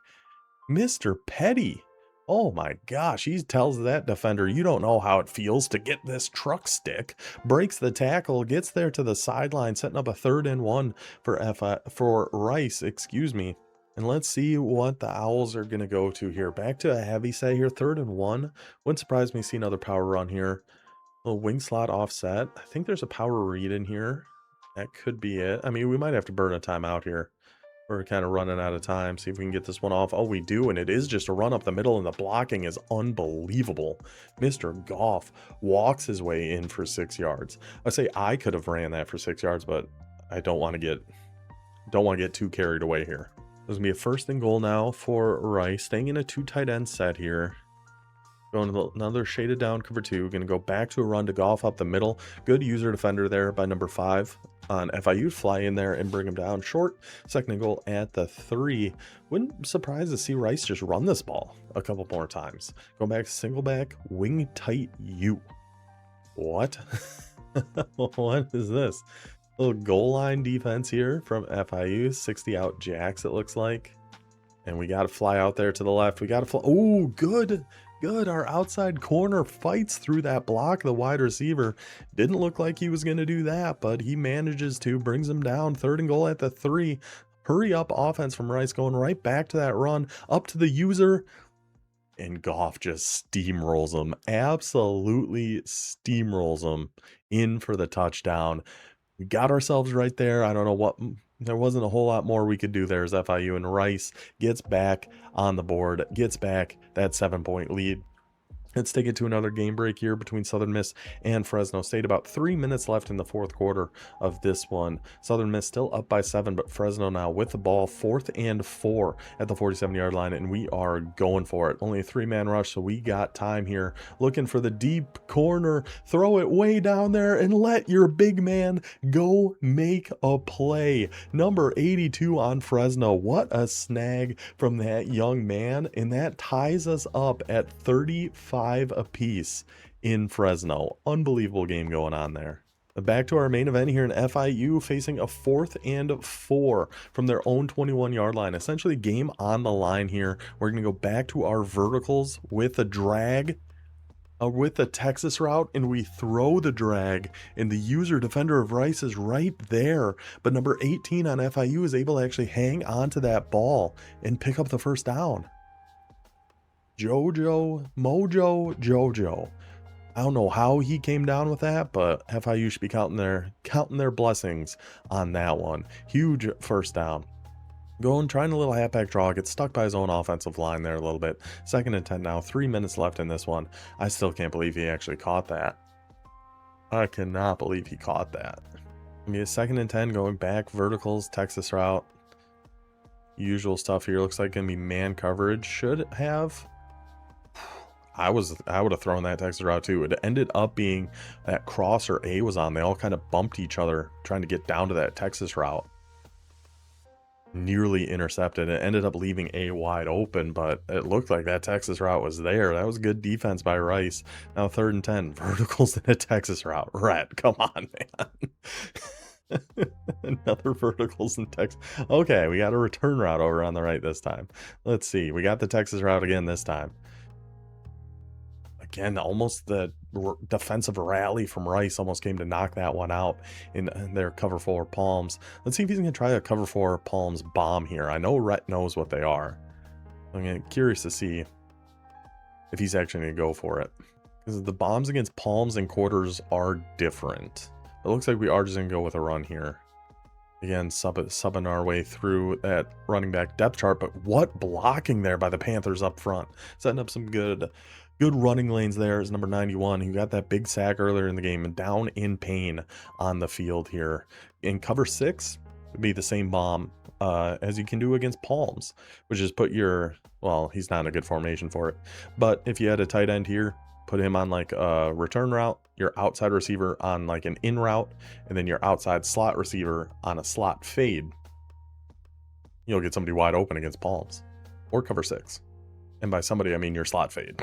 Mr. Petty. Oh my gosh, he tells that defender, you don't know how it feels to get this truck stick. Breaks the tackle, gets there to the sideline, setting up a 3rd and 1 for Rice, excuse me. And let's see what the Owls are going to go to here. Back to a heavy set here, 3rd and 1. Wouldn't surprise me to see another power run here. A little wing slot offset. I think there's a power read in here. That could be it. I mean, we might have to burn a timeout here. We're kind of running out of time. See if we can get this one off. Oh, we do, and it is just a run up the middle, and the blocking is unbelievable. Mr. Goff walks his way in for 6 yards. I say I could have ran that for 6 yards, but I don't want to get too carried away here. There's going to be a 1st and goal now for Rice. Staying in a 2 tight end set here. Going to another shaded down cover 2. Going to go back to a run to Goff up the middle. Good user defender there by number 5 on FIU. Fly in there and bring him down short. 2nd and goal at the 3. Wouldn't surprise to see Rice just run this ball a couple more times. Go back to single back, wing tight U. What? What is this? Little goal line defense here from FIU. 60 out jacks, it looks like. And we got to fly out there to the left. We got to fly. Oh, good. Good. Our outside corner fights through that block. The wide receiver didn't look like he was going to do that, but he manages to, brings him down. 3rd and goal at the 3. Hurry up offense from Rice, going right back to that run, up to the user. And Goff just steamrolls him. Absolutely steamrolls him in for the touchdown. We got ourselves right there. I don't know what, there wasn't a whole lot more we could do there as FIU, and Rice gets back on the board, gets back that 7-point lead. Let's take it to another game break here between Southern Miss and Fresno State. About 3 minutes left in the 4th quarter of this one. Southern Miss still up by 7, but Fresno now with the ball, 4th and 4 at the 47-yard line, and we are going for it. Only a 3-man rush, so we got time here. Looking for the deep corner. Throw it way down there and let your big man go make a play. Number 82 on Fresno. What a snag from that young man, and that ties us up at 35 apiece in Fresno. Unbelievable game going on there. Back to our main event here in FIU, facing a 4th and 4 from their own 21-yard line. Essentially game on the line here. We're going to go back to our verticals with a drag, with the Texas route, and we throw the drag, and the user defender of Rice is right there. But number 18 on FIU is able to actually hang on to that ball and pick up the 1st down. Mojo. I don't know how he came down with that, but FIU should be counting their blessings on that one. Huge 1st down. Going, trying a little halfback draw, gets stuck by his own offensive line there a little bit. 2nd and 10 now, 3 minutes left in this one. I still can't believe he actually caught that. I cannot believe he caught that. I mean, 2nd and 10, going back, verticals, Texas route. Usual stuff here. Looks like gonna be man coverage. Should have. I would have thrown that Texas route too. It ended up being that cross or A was on. They all kind of bumped each other trying to get down to that Texas route. Nearly intercepted. It ended up leaving A wide open, but it looked like that Texas route was there. That was good defense by Rice. Now 3rd and 10, verticals in a Texas route. Red, come on, man. Another verticals in Texas. Okay, we got a return route over on the right this time. Let's see. We got the Texas route again this time. Again, almost the defensive rally from Rice almost came to knock that one out in their cover 4 palms. Let's see if he's going to try a cover 4 palms bomb here. I know Rhett knows what they are. I'm curious to see if he's actually going to go for it. Because the bombs against palms and quarters are different. It looks like we are just going to go with a run here. Again, subbing our way through that running back depth chart. But what blocking there by the Panthers up front. Setting up some good running lanes there is number 91, who got that big sack earlier in the game and down in pain on the field here. In cover 6, would be the same bomb as you can do against palms, which is put your, well, he's not in a good formation for it. But if you had a tight end here, put him on like a return route, your outside receiver on like an in route, and then your outside slot receiver on a slot fade, you'll get somebody wide open against palms or cover 6. And by somebody, I mean your slot fade.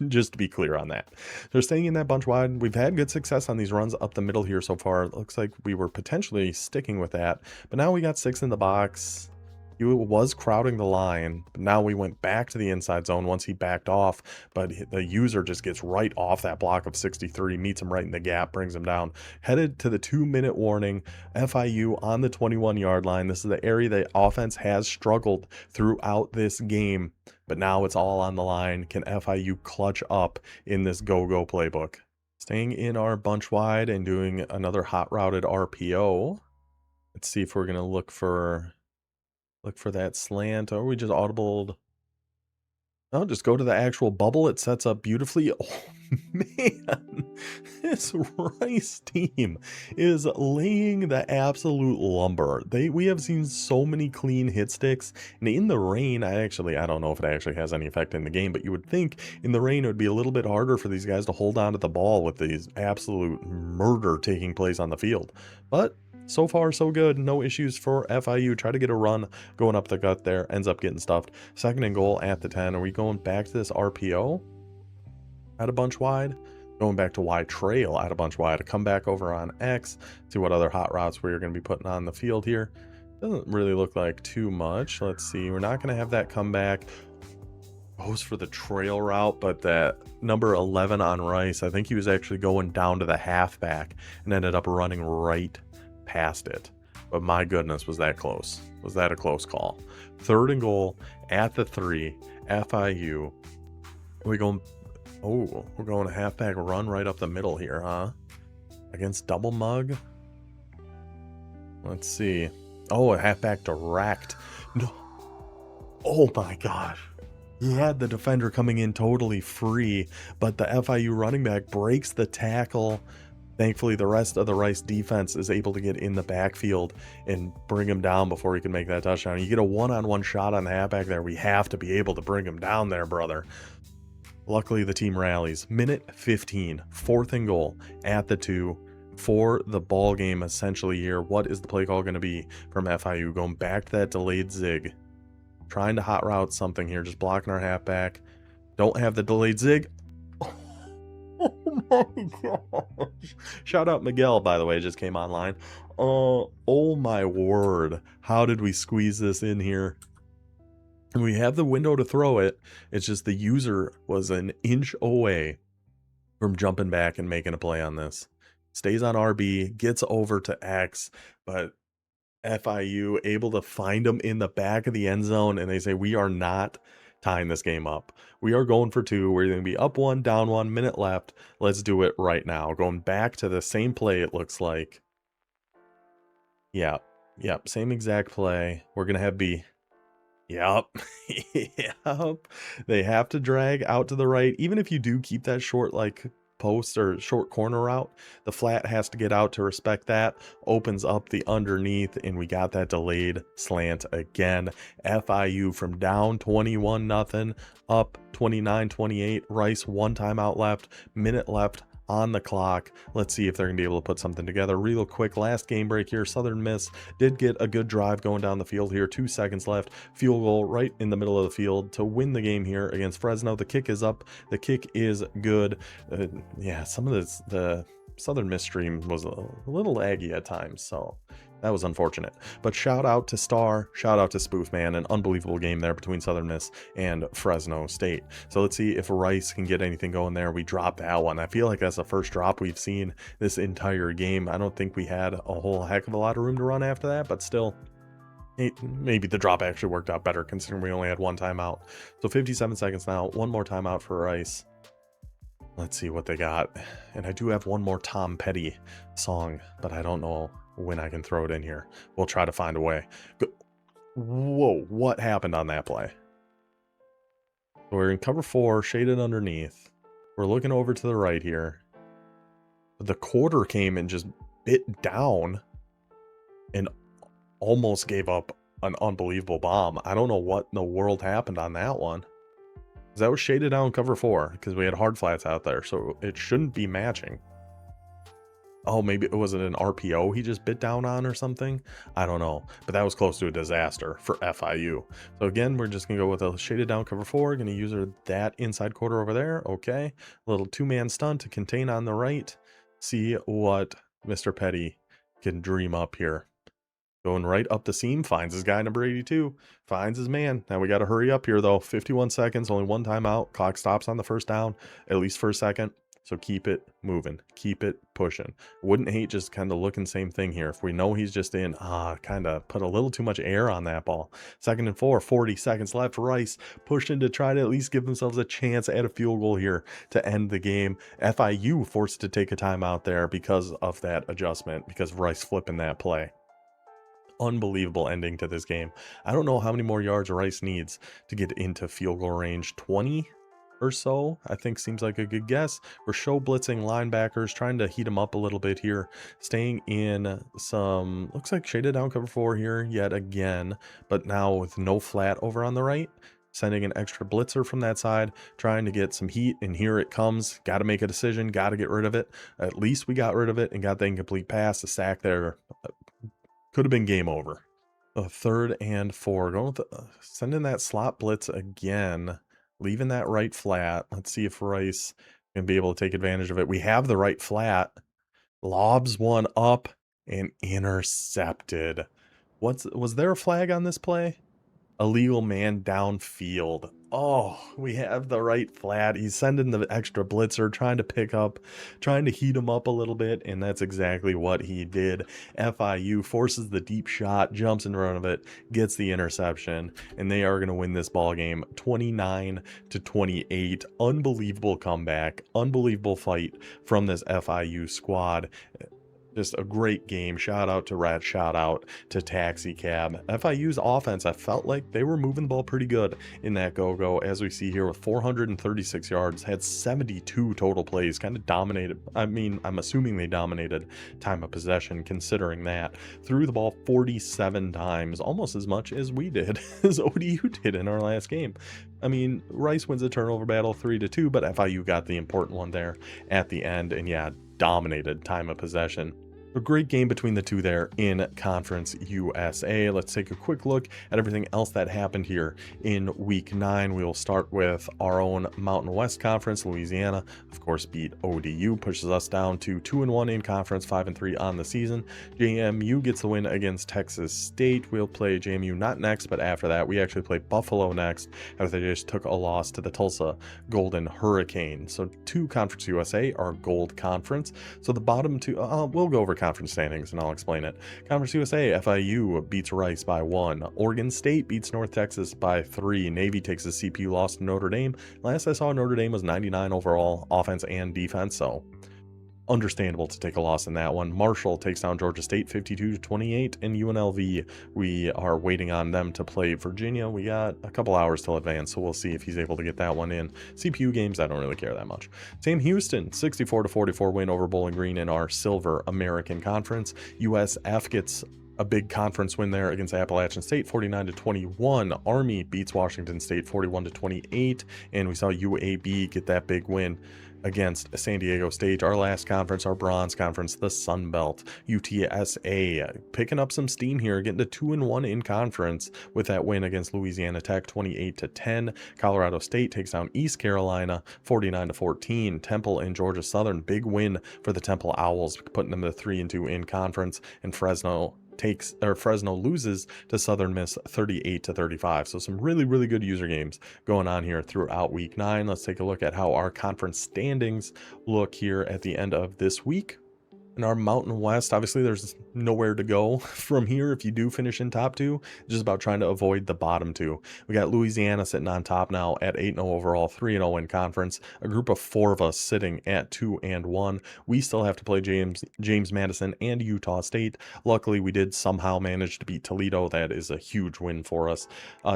Just to be clear on that. They're staying in that bunch wide. We've had good success on these runs up the middle here so far. It looks like we were potentially sticking with that. But now we got 6 in the box. He was crowding the line, but now we went back to the inside zone once he backed off, but the user just gets right off that block of 63, meets him right in the gap, brings him down. Headed to the 2-minute warning, FIU on the 21-yard line. This is the area the offense has struggled throughout this game, but now it's all on the line. Can FIU clutch up in this go-go playbook? Staying in our bunch wide and doing another hot routed RPO. Let's see if we're going to look for that slant, or we just audibled. No, just go to the actual bubble. It sets up beautifully. Oh, man. This Rice team is laying the absolute lumber. We have seen so many clean hit sticks. And in the rain, I don't know if it actually has any effect in the game, but you would think in the rain it would be a little bit harder for these guys to hold on to the ball with these absolute murder taking place on the field. But so far, so good. No issues for FIU. Try to get a run going up the gut there. Ends up getting stuffed. 2nd and goal at the 10. Are we going back to this RPO? At a bunch wide? Going back to Y trail at a bunch wide. Come back over on X. See what other hot routes we're going to be putting on the field here. Doesn't really look like too much. Let's see. We're not going to have that comeback. Goes for the trail route, but that number 11 on Rice, I think he was actually going down to the halfback and ended up running right past it. But my goodness, was that close? Was that a close call? 3rd and goal at the 3. FIU. We're going a halfback run right up the middle here, huh? Against double mug. Let's see. Oh, a halfback direct. No. Oh my gosh. He had the defender coming in totally free, but the FIU running back breaks the tackle. Thankfully, the rest of the Rice defense is able to get in the backfield and bring him down before he can make that touchdown. You get a one-on-one shot on the halfback there. We have to be able to bring him down there, brother. Luckily, the team rallies. Minute 15, 4th and goal at the 2 for the ball game essentially here. What is the play call going to be from FIU? Going back to that delayed zig. Trying to hot route something here. Just blocking our halfback. Don't have the delayed zig. Oh my gosh. Shout out Miguel, by the way, just came online. Oh my word. How did we squeeze this in here? We have the window to throw it. It's just the user was an inch away from jumping back and making a play on this. Stays on RB, gets over to X, but FIU able to find him in the back of the end zone, and they say, we are not tying this game up. We are going for 2. We're going to be up 1, down 1, minute left. Let's do it right now. Going back to the same play, it looks like. Yeah, Yep, same exact play. We're going to have B. Yep. Yep. They have to drag out to the right. Even if you do keep that short, like, post or short corner route, the flat has to get out to respect that. Opens up the underneath, and we got that delayed slant again. FIU from down 21-0, up 29-28. Rice, one timeout left, minute left on the clock. Let's see if they're gonna be able to put something together real quick. Last game break here. Southern Miss did get a good drive going down the field here. 2 seconds left. Field goal right in the middle of the field to win the game here against Fresno. The kick is up. The kick is good. Yeah, some of the Southern Miss stream was a little laggy at times, so that was unfortunate. But shout out to Star, shout out to Spoof Man, an unbelievable game there between Southern Miss and Fresno State. So let's see if Rice can get anything going there. We dropped that one. I feel like that's the first drop we've seen this entire game. I don't think we had a whole heck of a lot of room to run after that, but still, maybe the drop actually worked out better considering we only had one timeout. So 57 seconds now, one more timeout for Rice. Let's see what they got. And I do have one more Tom Petty song, but I don't know when I can throw it in here. We'll try to find a way. Whoa, what happened on that play? We're in cover 4, shaded underneath. We're looking over to the right here. The quarter came and just bit down and almost gave up an unbelievable bomb. I don't know what in the world happened on that one. That was shaded down cover 4 because we had hard flats out there, so it shouldn't be matching. Oh, maybe it was an RPO he just bit down on or something. I don't know, but that was close to a disaster for FIU. So again, we're just gonna go with a shaded down cover 4. Gonna use that inside quarter over there. Okay, a little 2-man stunt to contain on the right. See what Mr. Petty can dream up here. Going right up the seam, finds his guy number 82, finds his man. Now we got to hurry up here though. 51 seconds, only one timeout. Clock stops on the first down, at least for a second. So keep it moving, keep it pushing. Wouldn't hate just kind of looking same thing here. If we know he's just in, kind of put a little too much air on that ball. 2nd and 4, 40 seconds left. Rice pushing to try to at least give themselves a chance at a field goal here to end the game. FIU forced to take a timeout there because of that adjustment, because of Rice flipping that play. Unbelievable ending to this game. I don't know how many more yards Rice needs to get into field goal range. 20 or so, I think seems like a good guess. We're show blitzing linebackers, trying to heat them up a little bit here. Staying in some, looks like shaded down cover 4 here yet again, but now with no flat over on the right. Sending an extra blitzer from that side, trying to get some heat, and here it comes. Got to make a decision, got to get rid of it. At least we got rid of it and got the incomplete pass. The sack there could have been game over. 3rd and 4. Going with sending that slot blitz again. Leaving that right flat. Let's see if Rice can be able to take advantage of it. We have the right flat. Lobs one up and intercepted. Was there a flag on this play? Illegal man downfield. Oh, we have the right flat. He's sending the extra blitzer, trying to pick up, trying to heat him up a little bit, and that's exactly what he did. FIU forces the deep shot, jumps in front of it, gets the interception, and they are going to win this ball game 29-28. Unbelievable comeback, unbelievable fight from this FIU squad. Just a great game. Shout out to Rat, shout out to Taxi Cab. FIU's offense, I felt like they were moving the ball pretty good in that go-go, as we see here with 436 yards, had 72 total plays, kind of dominated. I mean, I'm assuming they dominated time of possession considering that. Threw the ball 47 times, almost as much as we did, as ODU did in our last game. I mean, Rice wins a turnover battle 3-2, but FIU got the important one there at the end, and yeah, dominated time of possession. A great game between the two there in Conference USA. Let's take a quick look at everything else that happened here in Week 9. We will start with our own Mountain West Conference. Louisiana, of course, beat ODU, pushes us down to 2-1 in conference, 5-3 on the season. JMU gets the win against Texas State. We'll play JMU not next, but after that, we actually play Buffalo next, after they just took a loss to the Tulsa Golden Hurricane. So 2 Conference USA are Gold Conference. So the bottom 2, we'll go over conference standings and I'll explain it. Conference USA, FIU beats Rice by 1. Oregon State beats North Texas by 3. Navy takes a CPU loss to Notre Dame. Last I saw, Notre Dame was 99 overall, offense and defense, so understandable to take a loss in that one. Marshall takes down Georgia State 52-28, and UNLV, we are waiting on them to play Virginia. We got a couple hours till advance, so we'll see if he's able to get that one in. CPU games, I don't really care that much. Sam Houston, 64-44 win over Bowling Green in our Silver American Conference. USF gets a big conference win there against Appalachian State, 49-21. Army beats Washington State 41-28, and we saw UAB get that big win against San Diego State. Our last conference, our bronze conference, the Sun Belt. UTSA picking up some steam here, getting to 2-1 in conference with that win against Louisiana Tech, 28-10. Colorado State takes down East Carolina, 49-14. Temple and Georgia Southern, big win for the Temple Owls, putting them to 3-2 in conference. And Fresno loses to Southern Miss 38-35. So some really good user games going on here throughout week 9. Let's take a look at how our conference standings look here at the end of this week. In our Mountain West, obviously there's nowhere to go from here if you do finish in top 2. Just about trying to avoid the bottom 2. We got Louisiana sitting on top now at 8-0 overall, 3-0 in conference. A group of 4 of us sitting at 2-1. We still have to play James Madison and Utah State. Luckily, we did somehow manage to beat Toledo. That is a huge win for us.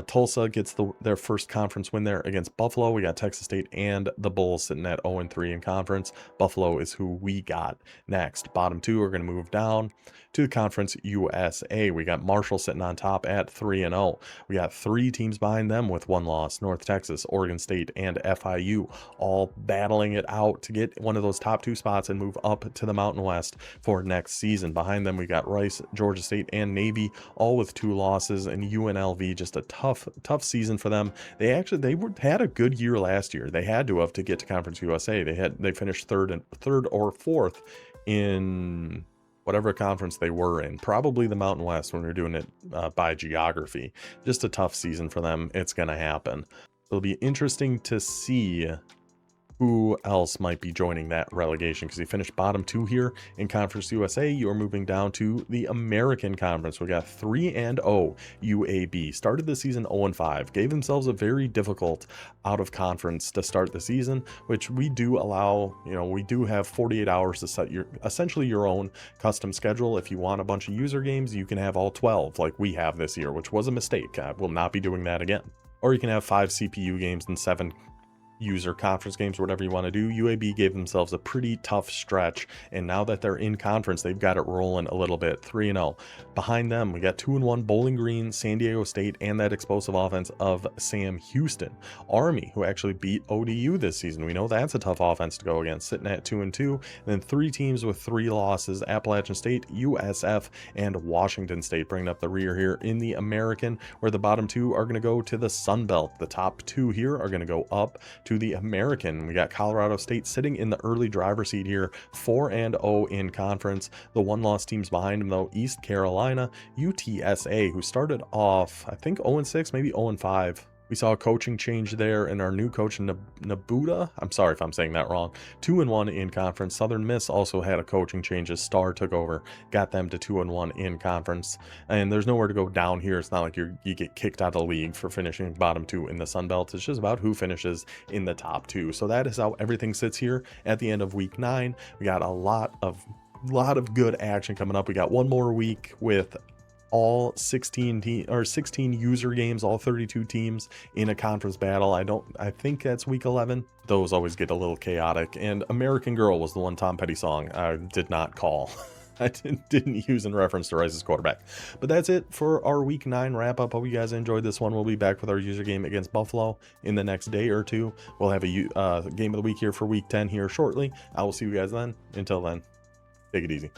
Tulsa gets their first conference win there against Buffalo. We got Texas State and the Bulls sitting at 0-3 in conference. Buffalo is who we got next. Bottom 2 are going to move down to the Conference USA. We got Marshall sitting on top at 3-0. We got 3 teams behind them with 1 loss: North Texas, Oregon State, and FIU, all battling it out to get one of those top 2 spots and move up to the Mountain West for next season. Behind them, we got Rice, Georgia State, and Navy, all with 2 losses, and UNLV, just a tough season for them. They had a good year last year. They had to get to Conference USA. They finished third or fourth in whatever conference they were in, probably the Mountain West when we were doing it by geography. Just a tough season for them. It's going to happen. It'll be interesting to see who else might be joining that relegation, because you finished bottom 2 here in Conference USA. You're moving down to the American Conference. We got 3-0 UAB. Started the season 0-5. Gave themselves a very difficult out of conference to start the season, which we do allow. We do have 48 hours to set essentially your own custom schedule. If you want a bunch of user games, you can have all 12 like we have this year, which was a mistake. I will not be doing that again. Or you can have 5 CPU games and 7 user conference games, whatever you want to do. UAB gave themselves a pretty tough stretch, and now that they're in conference, they've got it rolling a little bit. 3-0. Behind them, we got 2-1 Bowling Green, San Diego State, and that explosive offense of Sam Houston. Army, who actually beat ODU this season. We know that's a tough offense to go against, sitting at 2-2. And then 3 teams with 3 losses: Appalachian State, USF, and Washington State, bringing up the rear here in the American, where the bottom 2 are going to go to the Sun Belt. The top 2 here are going to go up to the American. We got Colorado State sitting in the early driver's seat here, 4-0 in conference. The 1-loss teams behind them, though: East Carolina, UTSA, who started off, I think, 0-6, maybe 0-5. We saw a coaching change there, and our new coach, Nabuda, I'm sorry if I'm saying that wrong, 2-1 in conference. Southern Miss also had a coaching change as Star took over, got them to 2-1 in conference. And there's nowhere to go down here. It's not like you get kicked out of the league for finishing bottom 2 in the Sun Belt. It's just about who finishes in the top 2. So that is how everything sits here at the end of week 9. We got a lot of good action coming up. We got one more week with all 16 user games, all 32 teams in a conference battle. I think that's week 11. Those always get a little chaotic. And American Girl was the one Tom Petty song I did not call. I didn't use in reference to Rice's quarterback. But that's it for our week 9 wrap up. Hope you guys enjoyed this one. We'll be back with our user game against Buffalo in the next day or 2. We'll have a game of the week here for week 10 here shortly. I will see you guys then. Until then, take it easy.